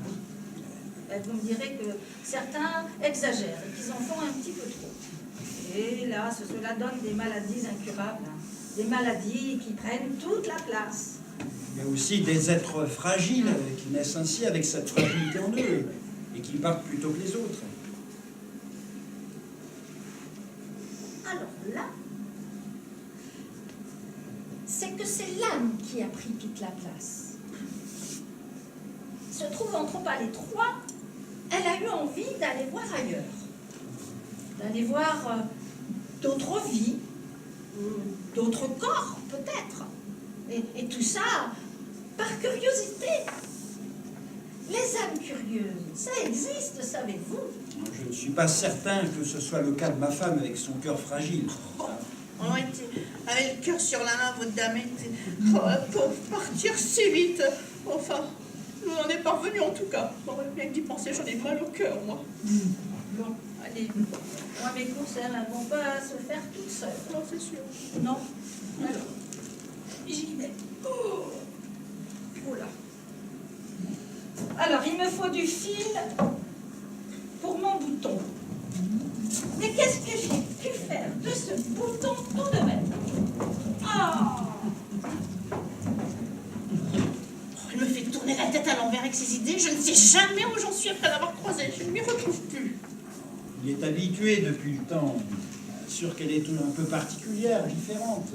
Vous me direz que certains exagèrent et qu'ils en font un petit peu trop. Et là, cela donne des maladies incurables. Hein. Des maladies qui prennent toute la place. Il y a aussi des êtres fragiles qui naissent ainsi avec cette fragilité en eux et qui partent plutôt que les autres. Alors là, c'est que c'est l'âme qui a pris toute la place. Se trouvant trop à l'étroit, elle a eu envie d'aller voir ailleurs. D'aller voir d'autres vies, d'autres corps peut-être. Et tout ça par curiosité. Les âmes curieuses, ça existe, savez-vous? Je ne suis pas certain que ce soit le cas de ma femme avec son cœur fragile. Oh, avec le cœur sur la main, votre dame était... Oh, pour partir si vite. Enfin, on en est parvenu en tout cas. Bon, bien que d'y penser, j'en ai mal au cœur, moi. Bon, allez. Moi, mes courses, elles ne vont pas se faire toutes seules. Non, c'est sûr. Non. Alors, j'y vais. Oh. Oula. Alors, il me faut du fil pour mon bouton. Mais qu'est-ce que j'ai pu faire de ce bouton tout de même? Ah! Il me fait tourner la tête à l'envers avec ses idées. Je ne sais jamais où j'en suis après l'avoir croisée. Je ne m'y retrouve plus. Il est habitué depuis le temps. Sûr qu'elle est un peu particulière, différente.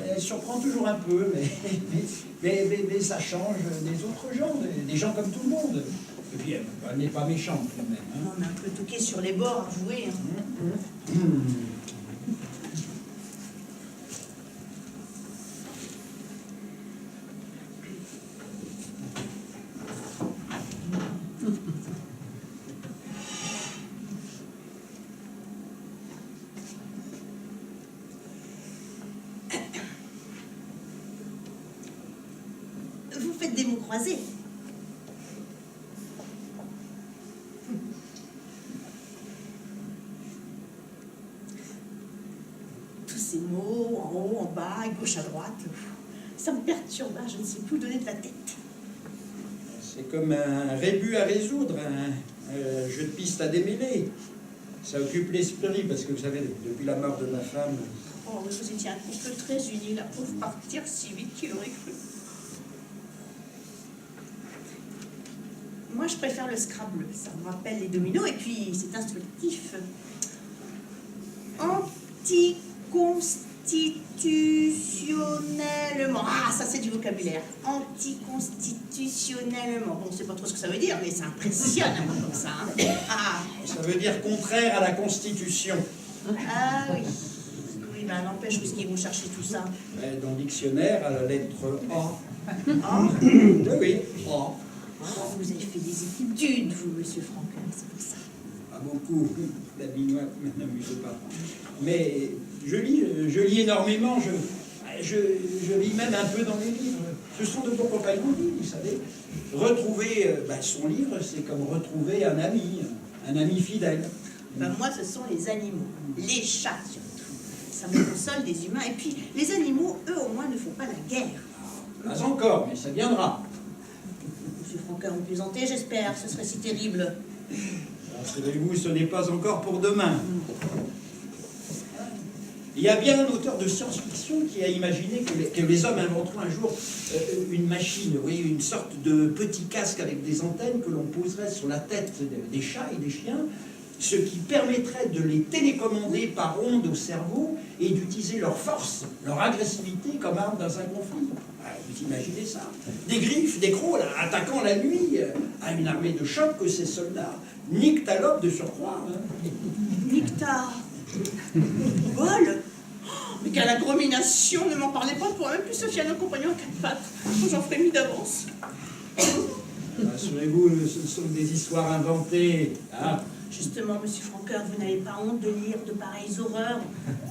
Elle surprend toujours un peu, mais ça change des autres gens, des gens comme tout le monde. Et puis elle n'est pas méchante quand même. Hein. On a un peu toqué sur les bords, avouez. Hein. Vous faites des mots croisés. Tous ces mots, en haut, en bas, à gauche, à droite, ça me perturbe, hein, je ne sais plus où donner de la tête. C'est comme un rébus à résoudre, un jeu de piste à démêler. Ça occupe l'esprit, parce que vous savez, depuis la mort de ma femme... Oh, vous étiez un couple très uni, la pauvre partir si vite qu'il aurait cru. Moi, je préfère le Scrabble, ça me rappelle les dominos, et puis c'est instructif. Anticonstitutionnellement. Ah, ça c'est du vocabulaire. Anticonstitutionnellement. Bon, on ne sait pas trop ce que ça veut dire, mais ça impressionne un peu comme ça. Hein. Ah. Ça veut dire contraire à la Constitution. Ah oui. Oui, ben n'empêche, puisqu'ils vont chercher tout ça. Dans le dictionnaire, à la lettre A. Ah. Oui, A. Oh, vous avez fait des études, vous, monsieur Franklin, c'est pour ça. Pas beaucoup. La binois ne m'amuse pas. Mais je lis énormément. Je lis même un peu dans les livres. Ce sont de bons compagnons de vie, vous savez. Retrouver son livre, c'est comme retrouver un ami fidèle. Ben, moi, ce sont les animaux, les chats surtout. Ça me console des humains. Et puis, les animaux, eux, au moins, ne font pas la guerre. Pas encore, mais ça viendra. Monsieur Franqueur, vous plaisantez, j'espère. Ce serait si terrible. Rassurez-vous, ce n'est pas encore pour demain. Il y a bien un auteur de science-fiction qui a imaginé que les hommes inventeront un jour une machine, vous voyez, une sorte de petit casque avec des antennes que l'on poserait sur la tête des chats et des chiens, ce qui permettrait de les télécommander par ondes au cerveau et d'utiliser leur force, leur agressivité comme arme dans un conflit. Vous imaginez ça? Des griffes, des crocs, là, attaquant la nuit à une armée de choc que ces soldats nyctalopes de surcroît. Hein. Nectar. Vol. Mais quelle aggromination, ne m'en parlez pas, pour même plus Sophia, nos compagnons à quatre pattes. J'en frémis d'avance. Rassurez-vous, ce sont des histoires inventées. Hein. Justement, monsieur Franqueur, vous n'avez pas honte de lire de pareilles horreurs?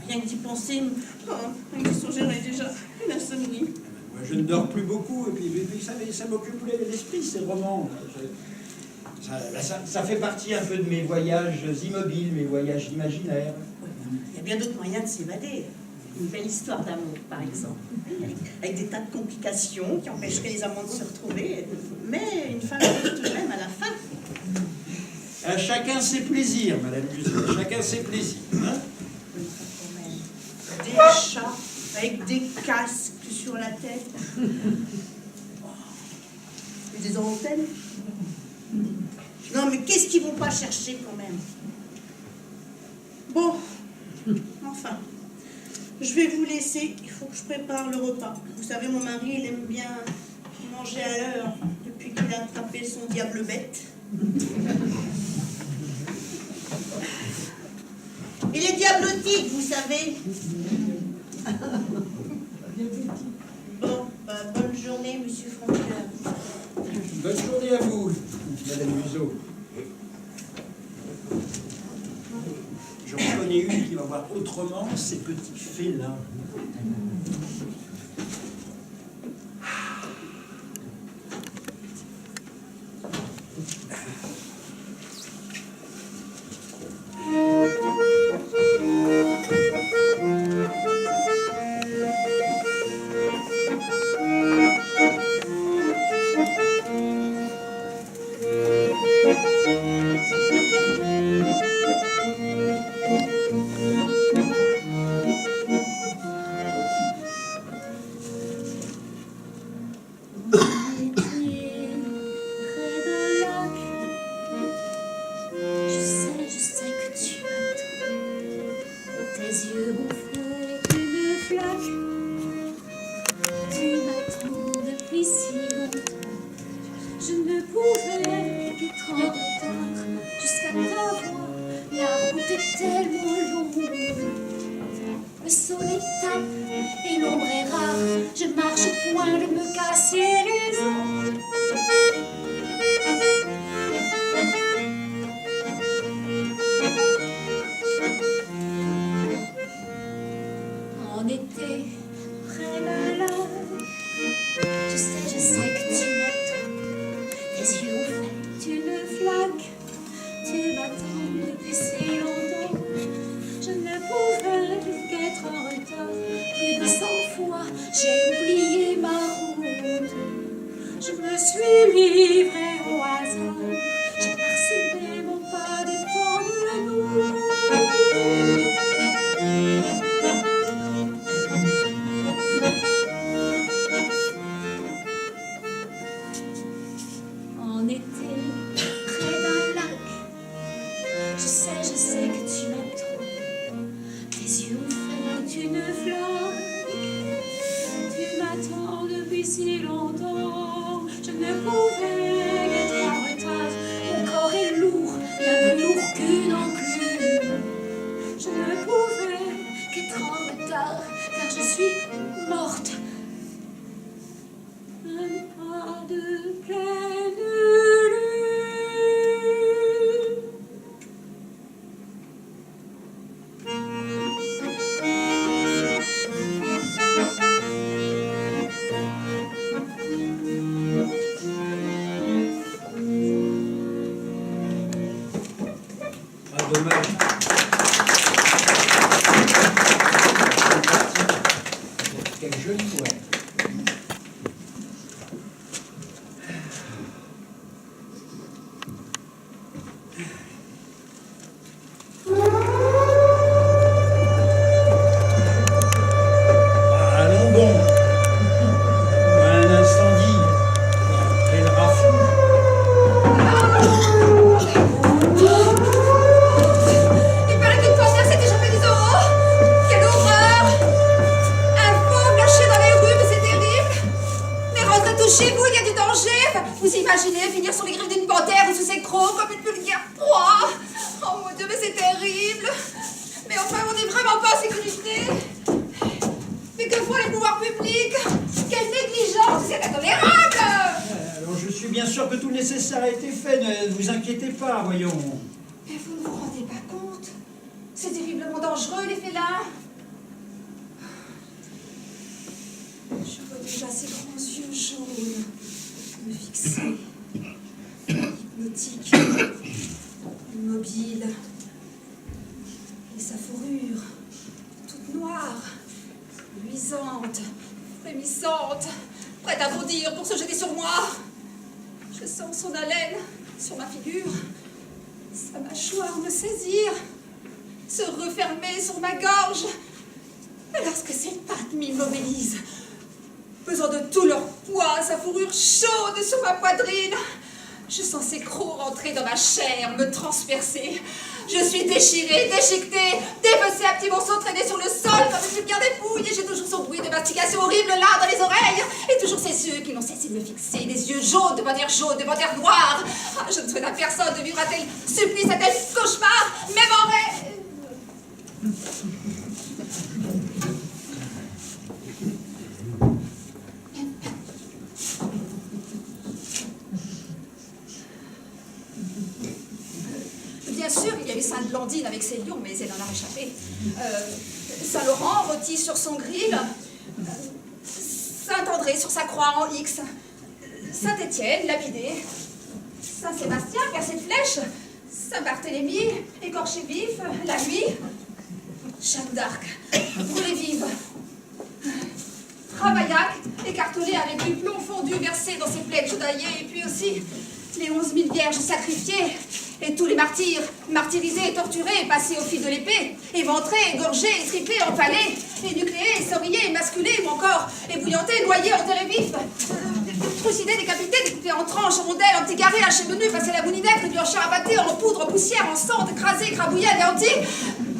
Rien que d'y penser, il me songerait déjà une insomnie. Moi, je ne dors plus beaucoup, et puis vous savez, ça m'occupe l'esprit, ces romans. Ça fait partie un peu de mes voyages immobiles, mes voyages imaginaires. Il y a bien d'autres moyens de s'évader. Une belle histoire d'amour, par exemple, avec des tas de complications qui empêcheraient les amants de se retrouver, mais une femme arrive tout de même à la fin. À chacun ses plaisirs, Madame Buzet, chacun ses plaisirs. Hein? Des chats avec des casques sur la tête. Et des antennes. Non, mais qu'est-ce qu'ils vont pas chercher quand même? Bon, enfin, je vais vous laisser. Il faut que je prépare le repas. Vous savez, mon mari, il aime bien manger à l'heure depuis qu'il a attrapé son diable bête. Il est diablotique, vous savez. Bon, bah, bonne journée, monsieur Franqueur. Bonne journée à vous, Madame Museau. Je reconnais une qui va voir autrement ces petits félins. bien sûr que tout le nécessaire a été fait, ne vous inquiétez pas, voyons. Mais vous ne vous rendez pas compte? C'est terriblement dangereux, les félins. Je vois déjà ces grands yeux jaunes me fixer, hypnotiques, immobiles. Et sa fourrure, toute noire, luisante, frémissante, prête à bondir pour se jeter sur moi. Je sens son haleine sur ma figure, sa mâchoire me saisir, se refermer sur ma gorge. Mais lorsque ses pattes m'immobilisent, pesant de tout leur poids, sa fourrure chaude sur ma poitrine, je sens ses crocs rentrer dans ma chair, me transpercer. Je suis déchirée, déchiquetée, dépecée à petits morceaux traînés sur le sol comme une lumière dépouille, et j'ai toujours son bruit de mastication horrible là dans les oreilles, et toujours ces yeux qui n'ont cessé de me fixer, des yeux jaunes, de bannières noires. Ah, je ne souhaite à personne de vivre un tel supplice, un tel cauchemar, même en rêve. Bien sûr, il y a eu Sainte-Blandine avec ses lions, mais elle en a réchappé. Saint-Laurent rôti sur son grill. Saint-André sur sa croix en X. Saint-Étienne lapidé. Saint-Sébastien percé de flèches. Saint-Barthélemy écorché vif la nuit. Jeanne d'Arc brûlée vive. Ravaillac écartelé avec du plomb fondu versé dans ses plaies chaudaillées, et puis aussi les 11 000 vierges sacrifiées, et tous les martyrs, martyrisés, torturés, passés au fil de l'épée, éventrés, égorgés, étripés, empalés, énucléés, essorillés, émasculés, ou encore ébouillantés, noyés, enterrés vifs, trucidés, décapités, découpés en tranches, en rondelles, en petits carrés, hachés menus, passés à la boulinette, réduits en chair à pâté, en poudre, en poussière, en cendres, écrasés, écrabouillés, anéantis.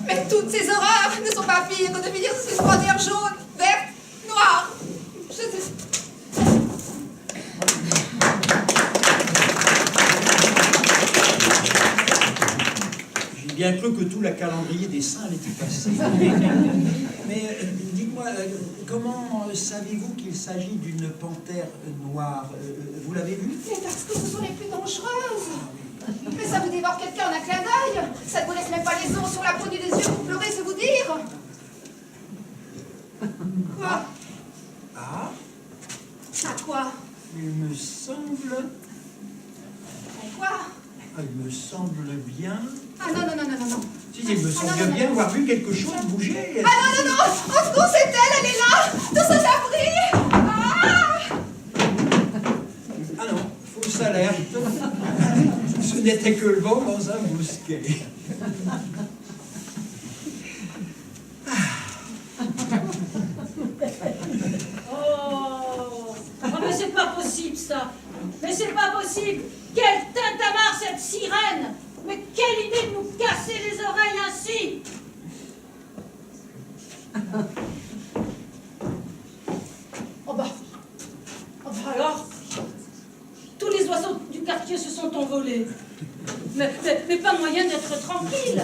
Mais toutes ces horreurs ne sont pas pires que de finir sous ces bannières jaunes, vertes, noires. J'ai bien cru que tout le calendrier des saints était passé. Mais dites-moi, comment savez-vous qu'il s'agit d'une panthère noire? Vous l'avez vue? Mais parce que ce sont les plus dangereuses. Mais ça vous dévore quelqu'un en un clin d'œil. Ça ne vous laisse même pas les os sur la poignée des yeux pour pleurer, c'est vous dire. Quoi? Ah, À quoi? il me semble... Quoi? Il me semble bien... Ah non, non, non, non, non, non. Si, il me semble non, bien avoir vu quelque chose bouger. Ah non, non, non! Au secours, c'est elle est là! Tout ça, j'ai pris! Ah! Ah non, fausse alerte. Ce n'était que le vent dans un mousquet. Oh, mais c'est pas possible ça. Mais c'est pas possible. Quelle tintamarre cette sirène. Mais quelle idée de nous casser les oreilles ainsi. Oh bah alors, tous les oiseaux du quartier se sont envolés. Mais pas moyen d'être tranquille.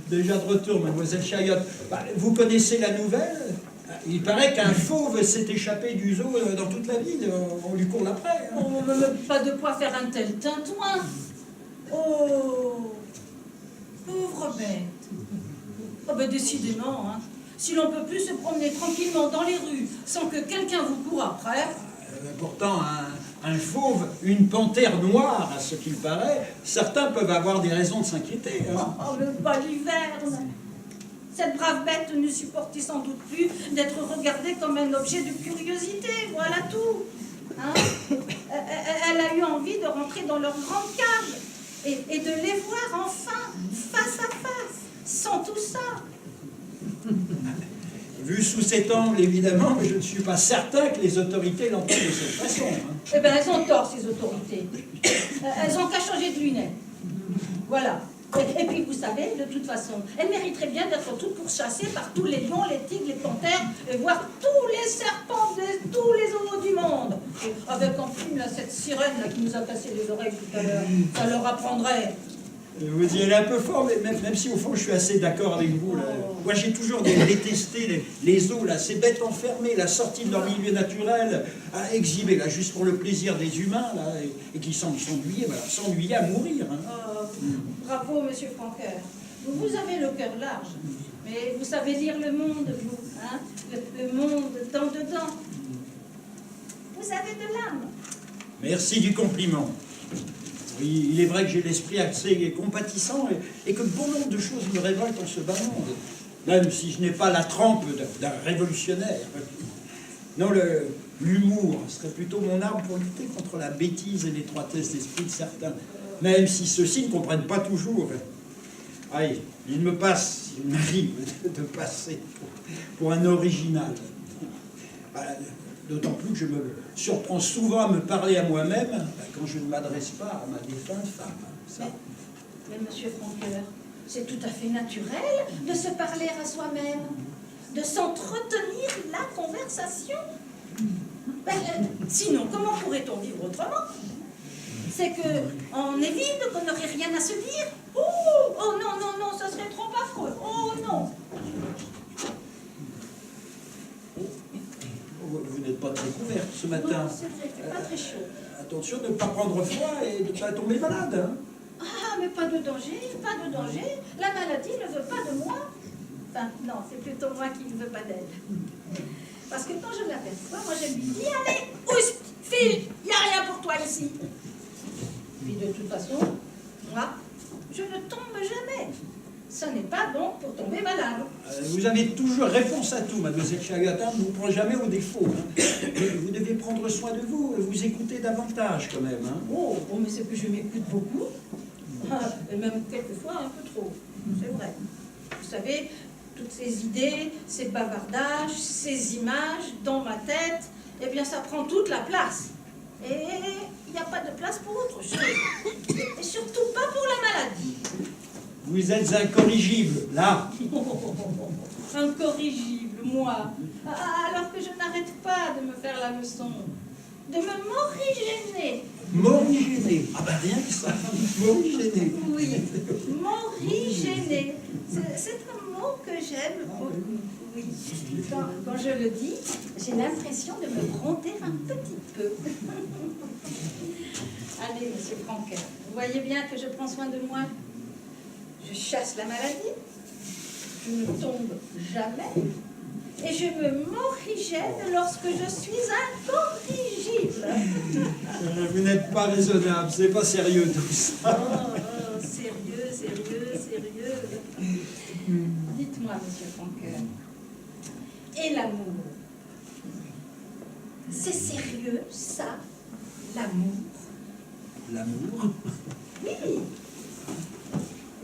Déjà de retour, mademoiselle Chayotte. Vous connaissez la nouvelle? Il paraît qu'un fauve s'est échappé du zoo dans toute la ville. On lui court l'après. Hein. Oh, mais pas de quoi faire un tel tintouin. Oh, pauvre bête. Oh, ben décidément, hein. Si l'on peut plus se promener tranquillement dans les rues sans que quelqu'un vous court après... Pourtant, un fauve, une panthère noire, à ce qu'il paraît, certains peuvent avoir des raisons de s'inquiéter. Hein. Oh, le baliverne. Cette brave bête ne supportait sans doute plus d'être regardée comme un objet de curiosité, voilà tout. Hein? Elle a eu envie de rentrer dans leur grande cage et de les voir enfin, face à face, sans tout ça. Vu sous cet angle, évidemment, mais je ne suis pas certain que les autorités l'entendent de cette façon. Hein. Eh bien, elles ont tort, ces autorités. Elles n'ont qu'à changer de lunettes. Voilà. Et puis, vous savez, de toute façon, elles mériteraient bien d'être toutes pourchassées par tous les lions, les tigres, les panthères, et voire tous les serpents de tous les zoos du monde. Avec en prime, là, cette sirène là, qui nous a cassé les oreilles tout à l'heure, ça leur apprendrait. Vous y allez un peu fort, mais même si au fond je suis assez d'accord avec vous. Là. Moi j'ai toujours détesté les zoos, là, ces bêtes enfermées, la sortie de leur milieu naturel, à exhiber, là, juste pour le plaisir des humains, là, et qui s'ennuyaient, voilà, s'ennuyaient à mourir. Hein. Bravo, monsieur Franqueur. Vous avez le cœur large, mais vous savez lire le monde, vous, hein, le monde dans dedans. Vous avez de l'âme. Merci du compliment. Oui, il est vrai que j'ai l'esprit assez compatissant et que bon nombre de choses me révoltent en ce bas monde, même si je n'ai pas la trempe d'un révolutionnaire. Non, l'humour serait plutôt mon arme pour lutter contre la bêtise et l'étroitesse d'esprit de certains, même si ceux-ci ne comprennent pas toujours. Aïe, il m'arrive de passer pour un original. D'autant plus que je me surprends souvent à me parler à moi-même quand je ne m'adresse pas à ma défunte femme. Ça. Mais monsieur Franqueur, c'est tout à fait naturel de se parler à soi-même, de s'entretenir la conversation. Sinon, comment pourrait-on vivre autrement? C'est qu'on est vide, qu'on n'aurait rien à se dire. Oh non, non, non, ça serait trop affreux. Oh non. Vous n'êtes pas très couverte ce matin. Non, c'est vrai, c'est pas très chaud. Attention de ne pas prendre froid et de ne pas tomber malade. Hein. Ah, mais pas de danger, pas de danger. La maladie ne veut pas de moi. Enfin, non, c'est plutôt moi qui ne veux pas d'elle. Parce que quand je l'aperçois, moi je lui dis, allez, oust, file, il n'y a rien pour toi ici. Puis de toute façon, moi, je ne tombe jamais. Ce n'est pas bon pour tomber malade. Vous avez toujours réponse à tout, mademoiselle Chagata, ne vous prend jamais au défaut. Hein. Vous devez prendre soin de vous, vous écouter davantage quand même. Hein. Oh, mais c'est que je m'écoute beaucoup. Et même quelquefois un peu trop. C'est vrai. Vous savez, toutes ces idées, ces bavardages, ces images dans ma tête, eh bien ça prend toute la place. Et il n'y a pas de place pour autre chose. Et surtout pas pour la maladie. Vous êtes incorrigible, là. Incorrigible, moi. Alors que je n'arrête pas de me faire la leçon. De me morigéner. Morigéné. Ah ben rien que ça. Morigéné. Oui, morigéner. C'est un mot que j'aime beaucoup. Oui. Quand je le dis, j'ai l'impression de me gronder un petit peu. Allez, monsieur Franqueur, vous voyez bien que je prends soin de moi. Je chasse la maladie, je ne tombe jamais, et je me morigène lorsque je suis incorrigible. Vous n'êtes pas raisonnable, c'est pas sérieux tout ça. Oh, sérieux, sérieux, sérieux. Dites-moi, monsieur Franqueur, et l'amour? C'est sérieux, ça, l'amour? L'amour? Oui,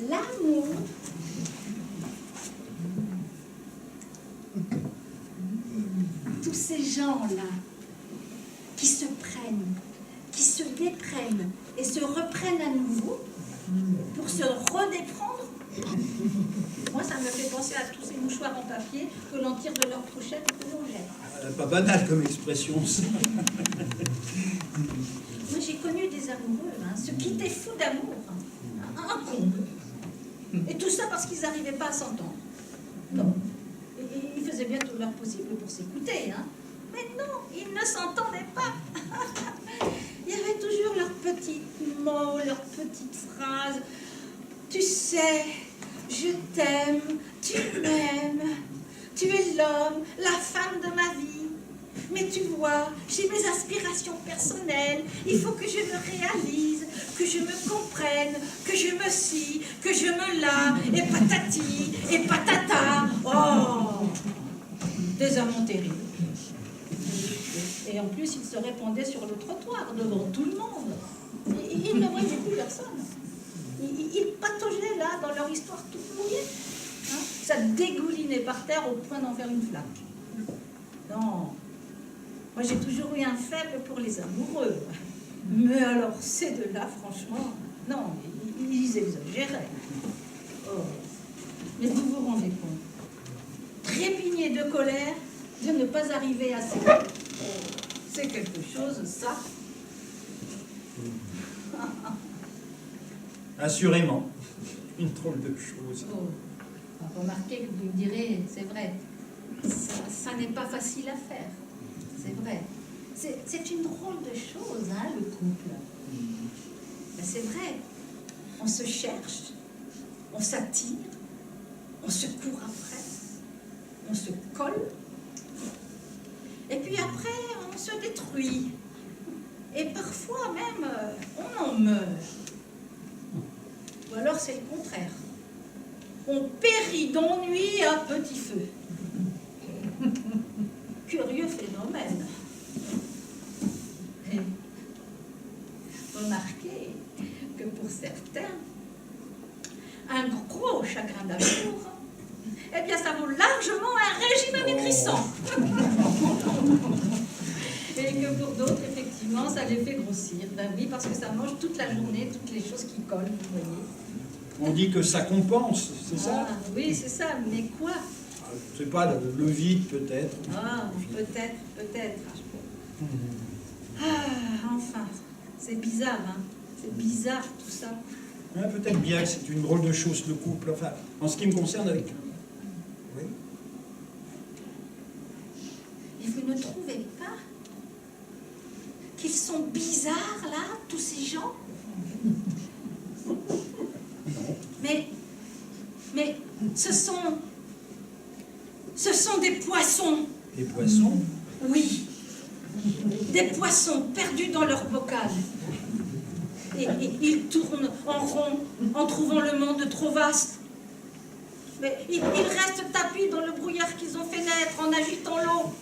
l'amour. Tous ces gens-là qui se prennent, qui se déprennent et se reprennent à nouveau pour se redéprendre. Moi, ça me fait penser à tous ces mouchoirs en papier que l'on tire de leur pochette et que l'on jette. Pas banal comme expression, ça. Moi, j'ai connu des amoureux, ceux qui étaient fous d'amour, un comble. Et tout ça parce qu'ils n'arrivaient pas à s'entendre. Non. Ils faisaient bien tout leur possible pour s'écouter, mais non, ils ne s'entendaient pas. Il y avait toujours leurs petits mots, leurs petites phrases. Tu sais, je t'aime, tu m'aimes, tu es l'homme, la femme de ma vie. Mais tu vois, j'ai mes aspirations personnelles, il faut que je me réalise, que je me comprenne, que je me scie, que je me la, et patati, et patata. Oh, des amants terribles. Et en plus, ils se répandaient sur le trottoir, devant tout le monde. Ils ne voyaient plus personne. Ils pataugeaient là, dans leur histoire toute mouillée. Ça dégoulinait par terre au point d'en faire une flaque. Non. Moi, j'ai toujours eu un faible pour les amoureux. Mais alors, ces deux-là, franchement, non, ils exagéraient. Oh. Mais vous vous rendez compte, trépigner de colère de ne pas arriver à s'aimer. Oh, c'est quelque chose, ça. Assurément. Une drôle de chose. Oh, remarquez que vous me direz, c'est vrai, ça n'est pas facile à faire. C'est vrai. C'est une drôle de chose, hein, le couple. Ben, c'est vrai. On se cherche, on s'attire, on se court après, on se colle, et puis après, on se détruit. Et parfois même, on en meurt. Ou alors c'est le contraire. On périt d'ennui à petit feu. Curieux phénomène. Et remarquez que pour certains, un gros chagrin d'amour, eh bien ça vaut largement un régime amaigrissant. Et que pour d'autres, effectivement, ça les fait grossir. Ben oui, parce que ça mange toute la journée, toutes les choses qui collent, vous voyez. On dit que ça compense, c'est ça? Ah, oui, c'est ça, mais quoi? Je sais pas, le vide peut-être. Ah, peut-être. Ah, enfin, c'est bizarre, hein. C'est bizarre tout ça. Ouais, peut-être bien que c'est une drôle de chose, le couple. Enfin, en ce qui me concerne avec... Oui. Et vous ne trouvez pas qu'ils sont bizarres, là, tous ces gens? Mais ce sont des poissons. Des poissons? Oui, des poissons perdus dans leur bocal. Et ils tournent en rond en trouvant le monde trop vaste. Mais ils restent tapis dans le brouillard qu'ils ont fait naître en agitant l'eau.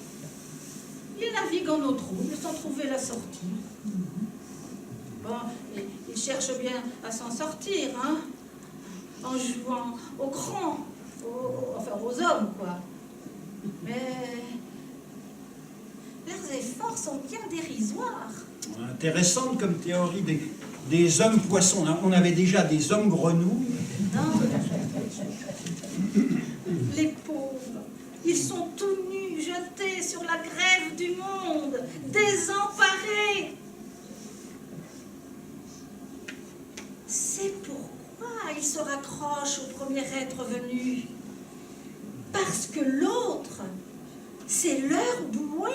Ils naviguent en eau trouble sans trouver la sortie. Bon, ils cherchent bien à s'en sortir, hein, en jouant aux grands, enfin aux hommes, quoi. Mais leurs efforts sont bien dérisoires. Intéressante comme théorie des hommes poissons. On avait déjà des hommes grenouilles. Non. Les pauvres, ils sont tout nus, jetés sur la grève du monde, désemparés. C'est pourquoi ils se raccrochent au premier être venu. Parce que l'autre, c'est leur bouée.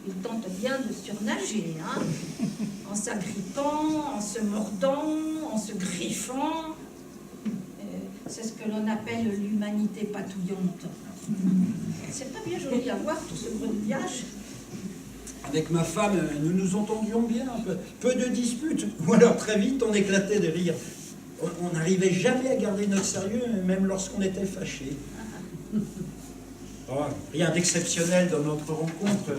Ils tentent bien de surnager, hein, en s'agrippant, en se mordant, en se griffant. C'est ce que l'on appelle l'humanité patouillante. C'est pas bien joli à voir tout ce bredouillage. Avec ma femme, nous nous entendions bien, peu de disputes, ou alors très vite on éclatait de rire. On n'arrivait jamais à garder notre sérieux, même lorsqu'on était fâchés. Oh, rien d'exceptionnel dans notre rencontre,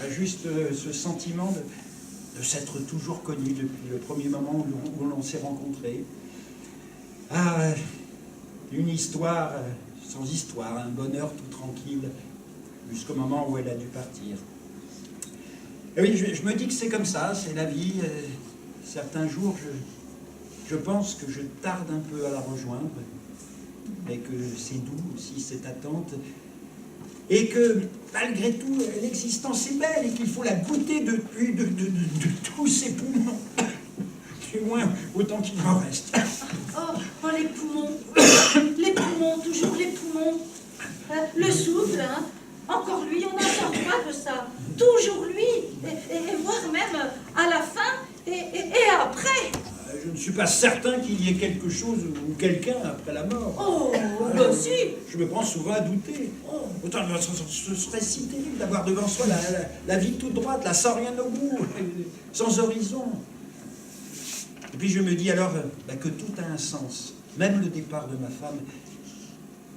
juste ce sentiment de s'être toujours connu depuis le premier moment où l'on s'est rencontrés. Ah, une histoire sans histoire, un bonheur tout tranquille, jusqu'au moment où elle a dû partir. Et oui, je me dis que c'est comme ça, c'est la vie. Certains jours, je pense que je tarde un peu à la rejoindre, et que c'est doux aussi cette attente, et que malgré tout, l'existence est belle, et qu'il faut la goûter de tous ses poumons, du moins autant qu'il en reste. Oh, les poumons, toujours les poumons. Le souffle, hein. Encore lui, on n'en sort pas de ça. Toujours lui, et voire même à la fin et après. Je ne suis pas certain qu'il y ait quelque chose ou quelqu'un après la mort. Oh, bah si. Je me prends souvent à douter. Autant ce serait si terrible d'avoir devant soi la vie toute droite, là, sans rien au bout, sans horizon. Et puis je me dis alors que tout a un sens, même le départ de ma femme,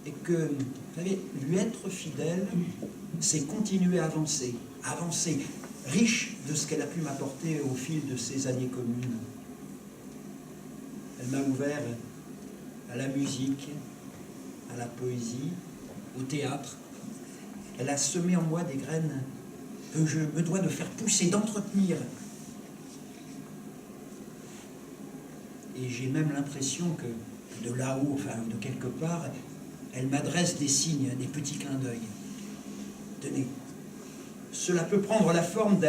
et que, vous savez, lui être fidèle, c'est continuer à avancer, riche de ce qu'elle a pu m'apporter au fil de ces années communes. Elle m'a ouvert à la musique, à la poésie, au théâtre. Elle a semé en moi des graines que je me dois de faire pousser, d'entretenir. Et j'ai même l'impression que de là-haut, enfin de quelque part, elle m'adresse des signes, des petits clins d'œil. Tenez, cela peut prendre la forme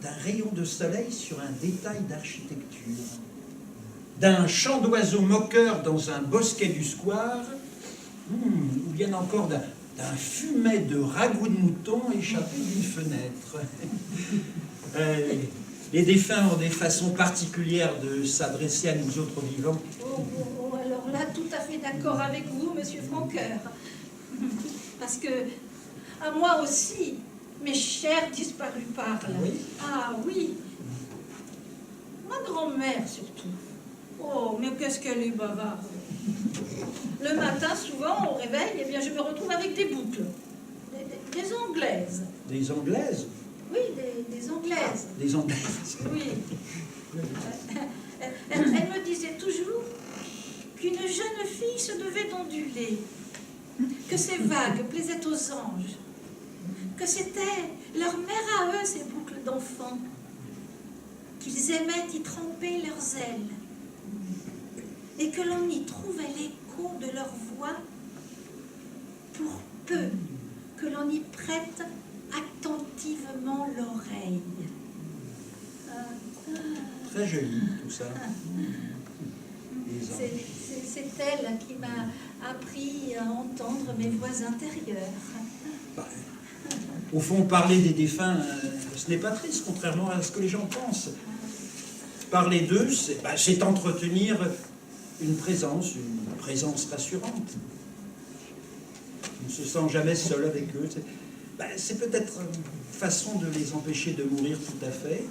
d'un rayon de soleil sur un détail d'architecture, d'un chant d'oiseaux moqueurs dans un bosquet du square, ou bien encore d'un fumet de ragoût de mouton échappé d'une fenêtre. Les défunts ont des façons particulières de s'adresser à nous autres vivants. Oh, alors là, tout à fait d'accord avec vous, monsieur Francoeur. Parce que, à moi aussi, mes chers disparus parlent. Oui. Ah oui. Ma grand-mère, surtout. Oh, mais qu'est-ce qu'elle est bavarde. Le matin, souvent, au réveil, eh bien, je me retrouve avec des boucles. Des Anglaises. Des Anglaises? Oui, des Anglaises. Des Anglaises. Oui. Elle me disait toujours qu'une jeune fille se devait d'onduler, que ces vagues plaisaient aux anges, que c'était leur mère à eux, ces boucles d'enfants, qu'ils aimaient y tremper leurs ailes, et que l'on y trouvait l'écho de leur voix pour peu que l'on y prête attentivement l'oreille. Très joli, tout ça. Les anges. C'est elle qui m'a appris à entendre mes voix intérieures. Bah, au fond, parler des défunts, ce n'est pas triste, contrairement à ce que les gens pensent. Parler d'eux, c'est entretenir une présence rassurante. On ne se sent jamais seul avec eux. C'est peut-être une façon de les empêcher de mourir tout à fait.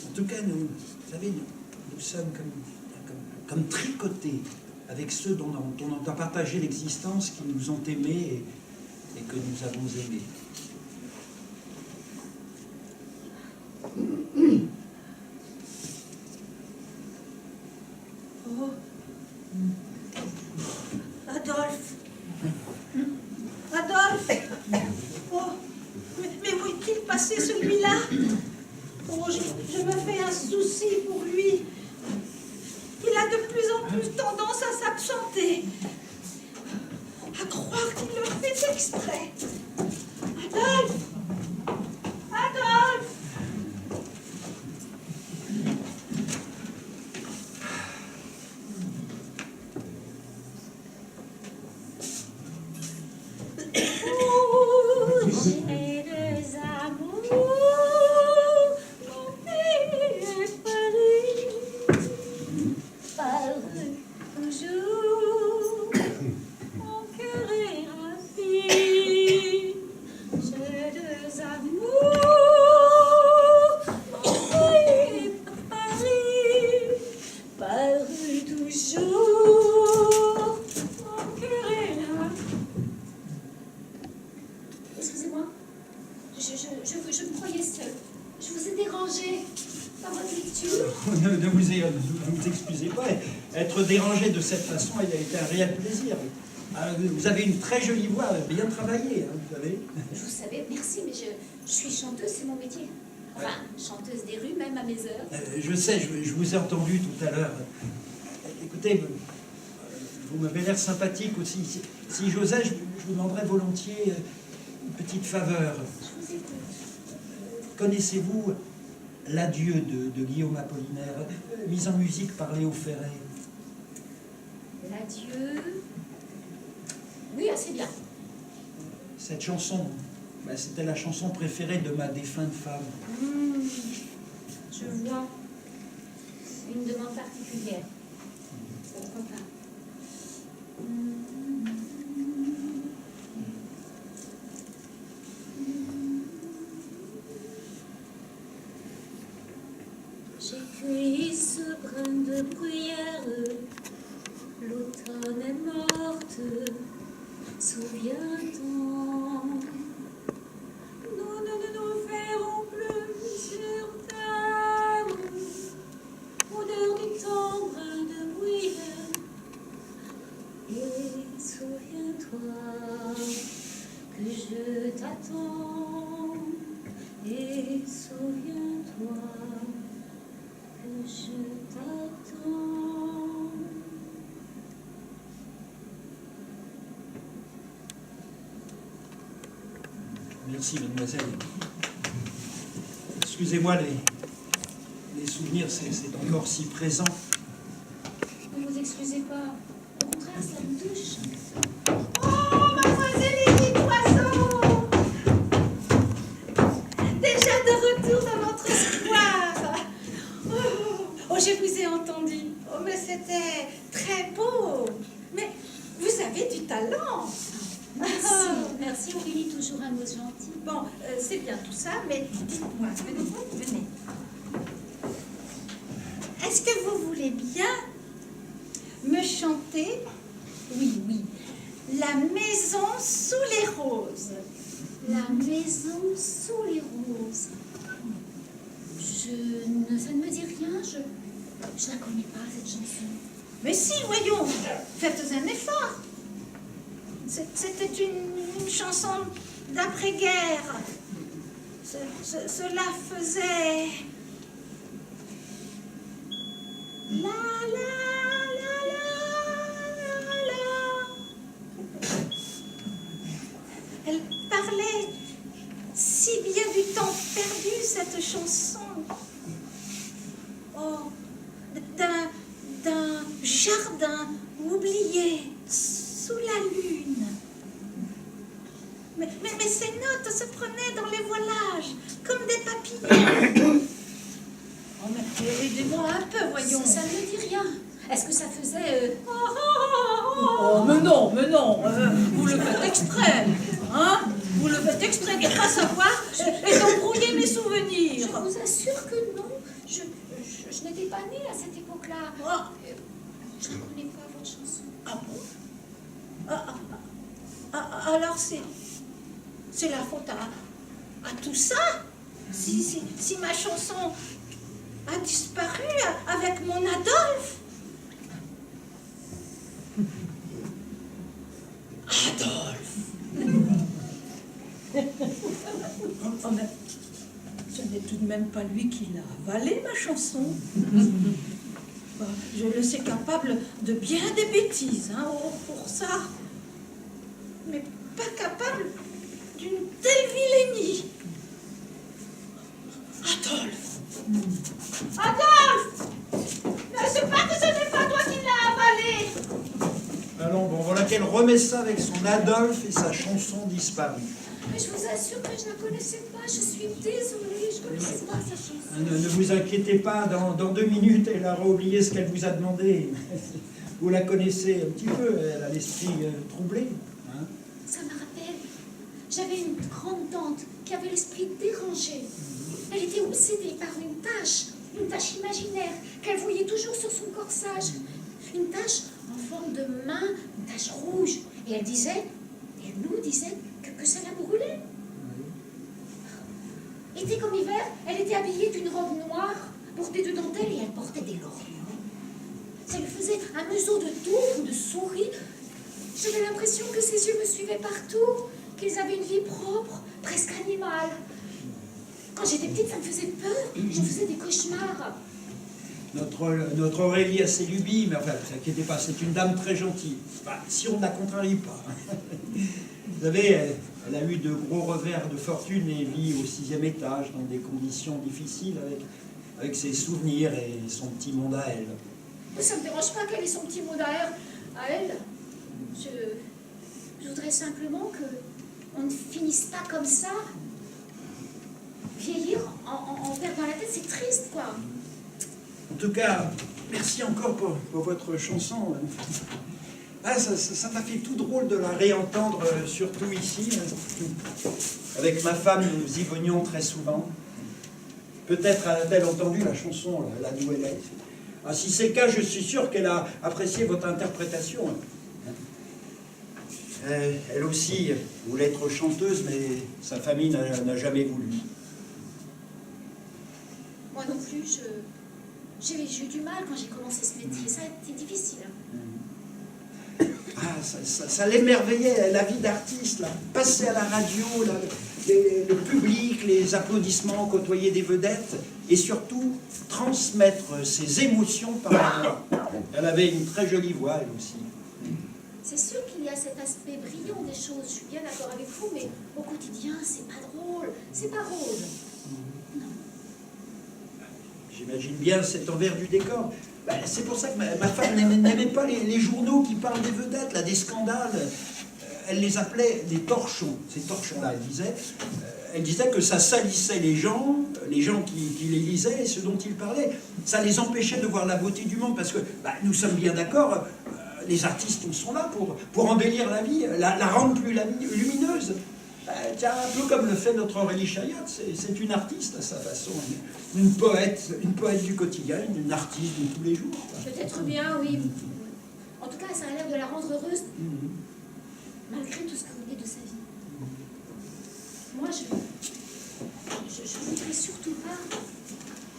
En tout cas, vous savez, nous sommes comme tricotés avec ceux dont on a partagé l'existence, qui nous ont aimés et que nous avons aimés. Oh. Adolphe. Oh. Mais où est-il passé, celui-là? Oh, je me fais un souci pour lui. Il a de plus en plus tendance à s'absenter, à croire qu'il le fait exprès. Adolphe! Adolphe! J'ai deux amours, mon pays est Paris, toujours, mon cœur est ravi. J'ai deux amours, mon pays est Paris, toujours, mon cœur est ravi. Excusez-moi, je me croyais seule. Je vous ai dérangé par votre lecture. Ne vous excusez pas. Être dérangé de cette façon, il a été un réel plaisir. Vous avez une très jolie voix, bien travaillée, vous savez. Vous savez, merci, mais je suis chanteuse, c'est mon métier. Enfin, chanteuse des rues, même à mes heures. Je sais, je vous ai entendu tout à l'heure. Écoutez, vous m'avez l'air sympathique aussi. Si j'osais, je vous demanderais volontiers une petite faveur. Je vous écoute. Connaissez-vous l'adieu de Guillaume Apollinaire, mise en musique par Léo Ferré? L'adieu. Oui, assez bien. Cette chanson, c'était la chanson préférée de ma défunte femme. Je vois une demande particulière. Pourquoi pas? J'ai cueilli ce brin de bruyère, l'automne est morte, souviens-t'en. Nous ne nous verrons plus sur terre, odeur du temps, brin de bruyère. Et souviens-toi que je t'attends, et souviens-toi que je t'attends. Merci, mademoiselle. Excusez-moi, les souvenirs, c'est encore si présent. Ne vous excusez pas. Au contraire, ça me touche. Oh, mademoiselle Edith Oiseau! Déjà de retour dans notre square. Oh, je vous ai entendu. Oh, mais c'était très beau. Mais vous avez du talent. Merci. Merci Aurélie, toujours un mot gentil. Bon, c'est bien tout ça, mais dites-moi, venez. Est-ce que vous voulez bien me chanter, oui, La maison sous les roses? La maison sous les roses. Ça ne me dit rien, je la connais pas, cette chanson. Mais si, voyons, faites un effort. C'était une chanson d'après-guerre. Cela faisait... La la la la la. Elle parlait si bien du temps perdu, cette chanson. Oh, d'un jardin oublié sous la lune. Mais ces notes se prenaient dans les voilages comme des papillons. Oh, mais aidez-moi un peu, voyons. Ça ne me dit rien. Est-ce que ça faisait... Oh, mais non, vous le faites exprès, hein? Vous le faites exprès de ne pas savoir et d'embrouiller mes souvenirs. Je vous assure que non. Je n'étais pas née à cette époque-là. Oh. Je ne connais pas votre chanson. Ah bon? Alors c'est la faute à tout ça? Si ma chanson a disparu avec mon Adolphe? Adolphe! Oh, mais ce n'est tout de même pas lui qui l'a avalée, ma chanson. Bah, je le sais capable de bien des bêtises, hein, pour ça. Mais pas capable d'une telle vilainie. Adolphe! Adolphe! Ne sais pas que ce n'est pas toi qui l'as avalé. Allons, bon, voilà qu'elle remet ça avec son Adolphe et sa chanson disparue. Mais je vous assure que je ne la connaissais pas. Je suis désolée, je ne connaissais pas sa chanson. Ne vous inquiétez pas, dans 2 minutes, elle aura oublié ce qu'elle vous a demandé. Vous la connaissez un petit peu, elle a l'esprit troublé. Hein? Ça me rappelle. J'avais une grande-tante qui avait l'esprit dérangé. Elle était obsédée par une tache imaginaire qu'elle voyait toujours sur son corsage. Une tache en forme de main, une tache rouge. Et elle nous disait que ça la brûlait. Été comme hiver, elle était habillée d'une robe noire, bordée de dentelle et elle portait des lorgnons. Ça lui faisait un museau de touffe ou de souris. J'avais l'impression que ses yeux me suivaient partout, qu'ils avaient une vie propre, presque animale. Quand j'étais petite, ça me faisait peur. Je faisais des cauchemars. Notre Aurélie a ses lubies, mais enfin, ne vous inquiétez pas, c'est une dame très gentille. Enfin, si on ne la contrarie pas. Vous savez, elle a eu de gros revers de fortune et vit au 6e étage dans des conditions difficiles avec ses souvenirs et son petit monde à elle. Ça ne me dérange pas qu'elle ait son petit mot à elle. Je voudrais simplement qu'on ne finisse pas comme ça. Vieillir en perdant la tête, c'est triste, quoi. En tout cas, merci encore pour votre chanson. Ah, ça m'a fait tout drôle de la réentendre, surtout ici. Avec ma femme, nous y venions très souvent. Peut-être a-t-elle entendu la chanson, la nouvelle. Ah, si c'est le cas, je suis sûr qu'elle a apprécié votre interprétation. Elle aussi voulait être chanteuse, mais sa famille n'a jamais voulu. Moi non plus, j'ai eu du mal quand j'ai commencé ce métier. Ça a été difficile. Ah, ça l'émerveillait, la vie d'artiste, là. Passer à la radio, là, le public, les applaudissements, côtoyer des vedettes, et surtout transmettre ses émotions par la voix. Elle avait une très jolie voix, elle aussi. C'est sûr qu'il y a cet aspect brillant des choses, je suis bien d'accord avec vous, mais au quotidien, c'est pas drôle, c'est pas rose. Non. j'imagine bien cet envers du décor. Ben, c'est pour ça que ma femme n'aimait pas les journaux qui parlent des vedettes, là, des scandales. Elle les appelait des torchons, ces torchons-là, elle disait que ça salissait les gens qui les lisaient et ceux dont ils parlaient. Ça les empêchait de voir la beauté du monde, parce que nous sommes bien d'accord, les artistes sont là pour embellir la vie, la rendre plus lumineuse. Tiens, un peu comme le fait notre Aurélie Chayotte, c'est une artiste à sa façon, une poète du quotidien, une artiste de tous les jours. Peut-être bien, oui. En tout cas, ça a l'air de la rendre heureuse, malgré tout ce que vous dites de sa vie. Moi, je voudrais surtout pas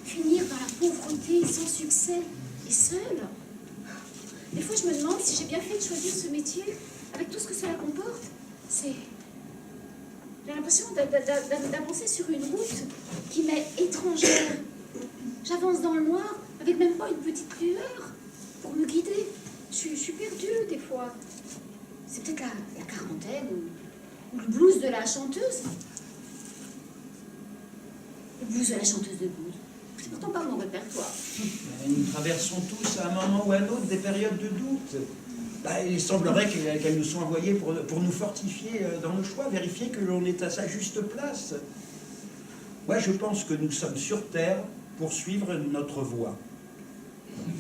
finir dans la pauvreté, sans succès et seule. Des fois, je me demande si j'ai bien fait de choisir ce métier, avec tout ce que cela comporte. J'ai l'impression d'avancer sur une route qui m'est étrangère. J'avance dans le noir, avec même pas une petite lueur pour me guider. Je suis perdue, des fois. C'est peut-être la quarantaine, ou le blues de la chanteuse. Le blues de la chanteuse de blues. C'est pourtant pas mon répertoire. Nous traversons tous à un moment ou à un autre des périodes de doute. Il semblerait qu'elles nous sont envoyées pour nous fortifier dans nos choix, vérifier que l'on est à sa juste place. Moi, je pense que nous sommes sur Terre pour suivre notre voie.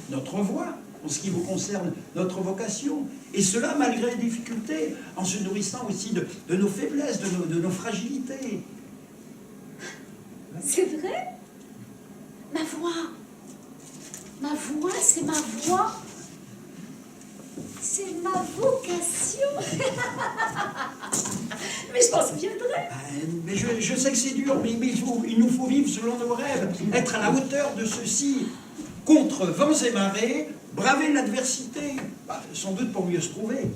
Notre voie, en ce qui vous concerne, notre vocation. Et cela malgré les difficultés, en se nourrissant aussi de nos faiblesses, de nos fragilités. C'est vrai? Ma voix. Ma voix, c'est ma voix. C'est ma vocation. Mais je m'en souviendrai. Mais je sais que c'est dur, mais il nous faut vivre selon nos rêves, être à la hauteur de ceux-ci, contre vents et marées, braver l'adversité, sans doute pour mieux se trouver.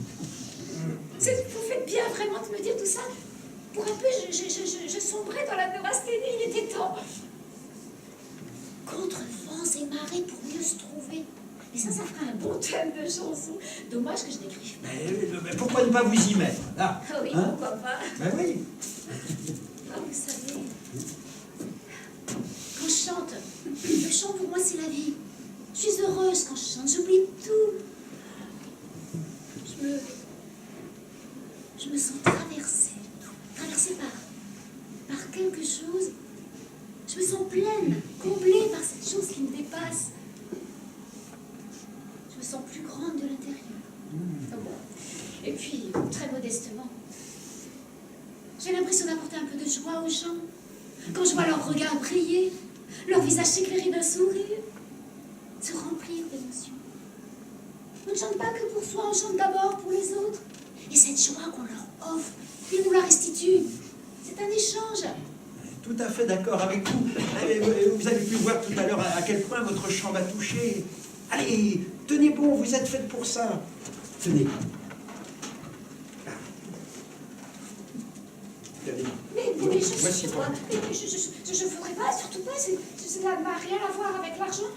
Vous faites bien vraiment de me dire tout ça. Pour un peu, je sombrais dans la neurasthénie, il était temps. Contre vents et marées pour mieux se trouver. Et ça ferait un bon thème de chanson. Dommage que je n'écrive pas. Mais pourquoi ne pas vous y mettre là, Ah oui, hein? pourquoi pas. Oui. Ah, vous savez, quand je chante, le chant pour moi c'est la vie. Je suis heureuse quand je chante, j'oublie tout. Je me sens traversée par quelque chose. Je me sens pleine, comblée par cette chose qui me dépasse. Je me sens plus grande de l'intérieur. Ah bon. Et puis, très modestement, j'ai l'impression d'apporter un peu de joie aux gens. Quand je vois leur regard briller, leur visage s'éclairer d'un sourire, se remplir d'émotions. On ne chante pas que pour soi, on chante d'abord pour les autres. Et cette joie qu'on leur offre, ils nous la restituent. C'est un échange. Tout à fait d'accord avec vous. Vous avez pu voir tout à l'heure à quel point votre chant m'a touché. Allez, tenez bon, vous êtes faite pour ça. Tenez. Mais je Voici ne ferai pas, surtout pas. Cela n'a rien à voir avec l'argent.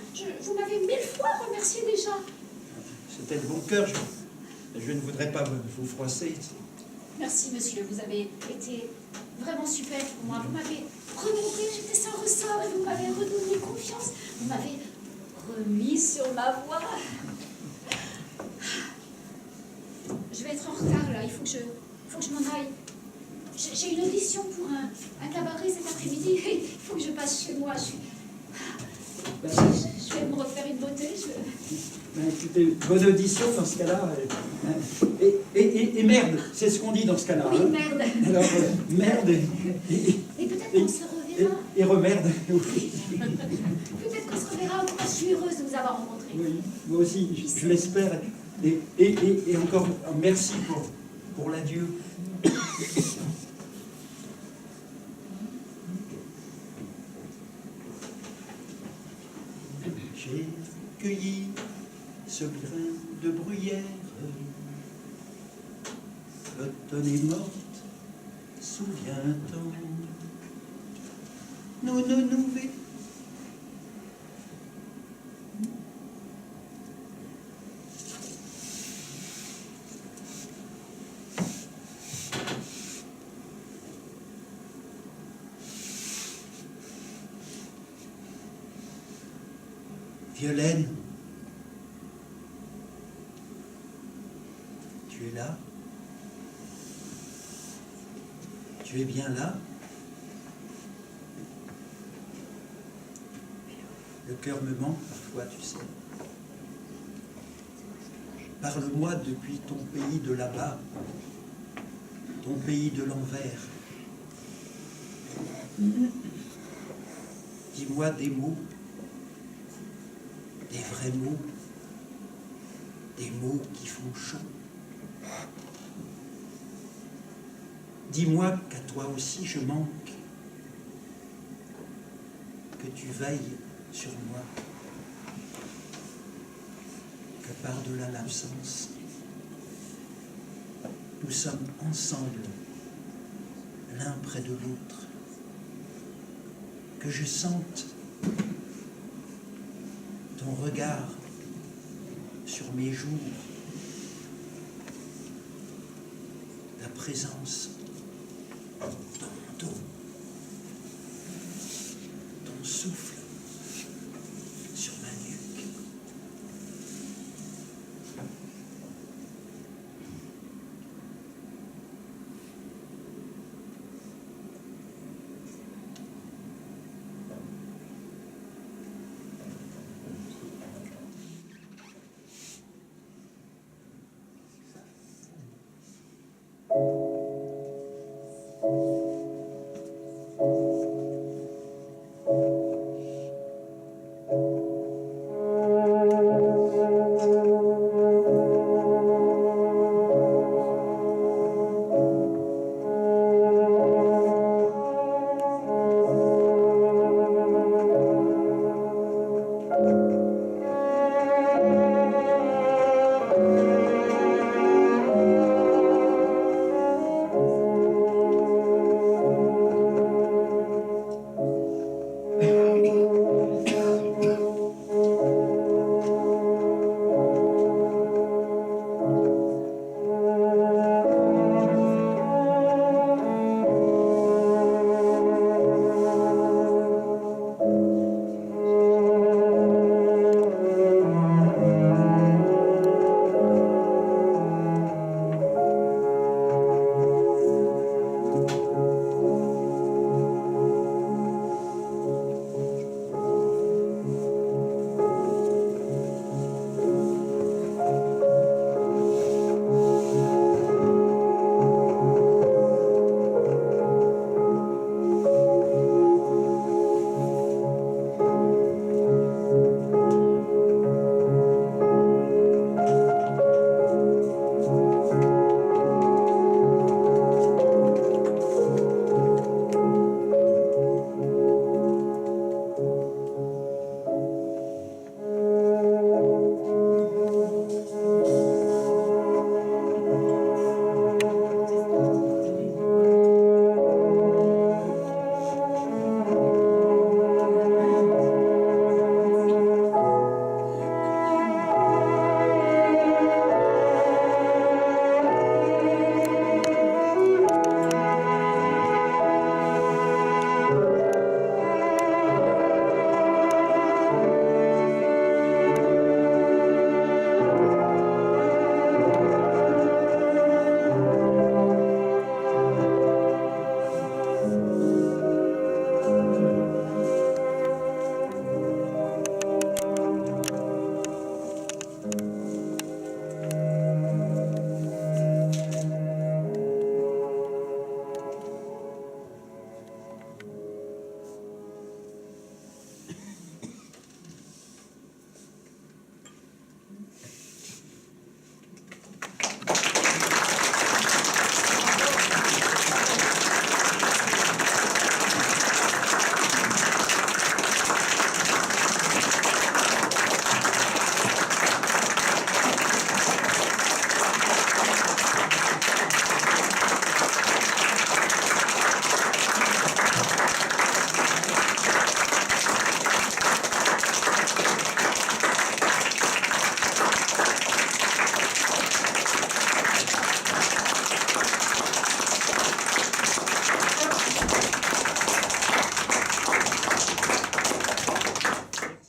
Vous m'avez 1000 fois remercié déjà. C'était de bon cœur. Je ne voudrais pas vous froisser. Merci, monsieur. Vous avez été vraiment super pour moi. Vous m'avez remonté, j'étais sans ressort et vous m'avez redonné confiance. Vous m'avez remis sur ma voie. Je vais être en retard là. Il faut que je m'en aille. J'ai une audition pour un cabaret cet après-midi. Il faut que je passe chez moi. Je vais me refaire une beauté. Écoutez, bonne audition dans ce cas-là. Et merde, c'est ce qu'on dit dans ce cas-là. Oui, hein. merde. Alors, merde Et peut-être qu'on se reverra. et remerde. Oui. Peut-être qu'on se reverra. En tout cas, je suis heureuse de vous avoir rencontré. Oui, moi aussi, je l'espère. Et encore, merci pour l'adieu. J'ai cueilli ce grain de bruyère. L'automne est morte, souviens-t'en. Nous ne nous verrons. Violaine, tu es là? Tu es bien là? Le cœur me manque parfois, tu sais. Parle-moi depuis ton pays de là-bas, ton pays de l'envers. Dis-moi des mots, des vrais mots, des mots qui font chaud. Dis-moi qu'à toi aussi je manque, que tu veilles sur moi, que par-delà l'absence, nous sommes ensemble, l'un près de l'autre, que je sente ton regard sur mes jours, ta présence dans mon dos, ton souffle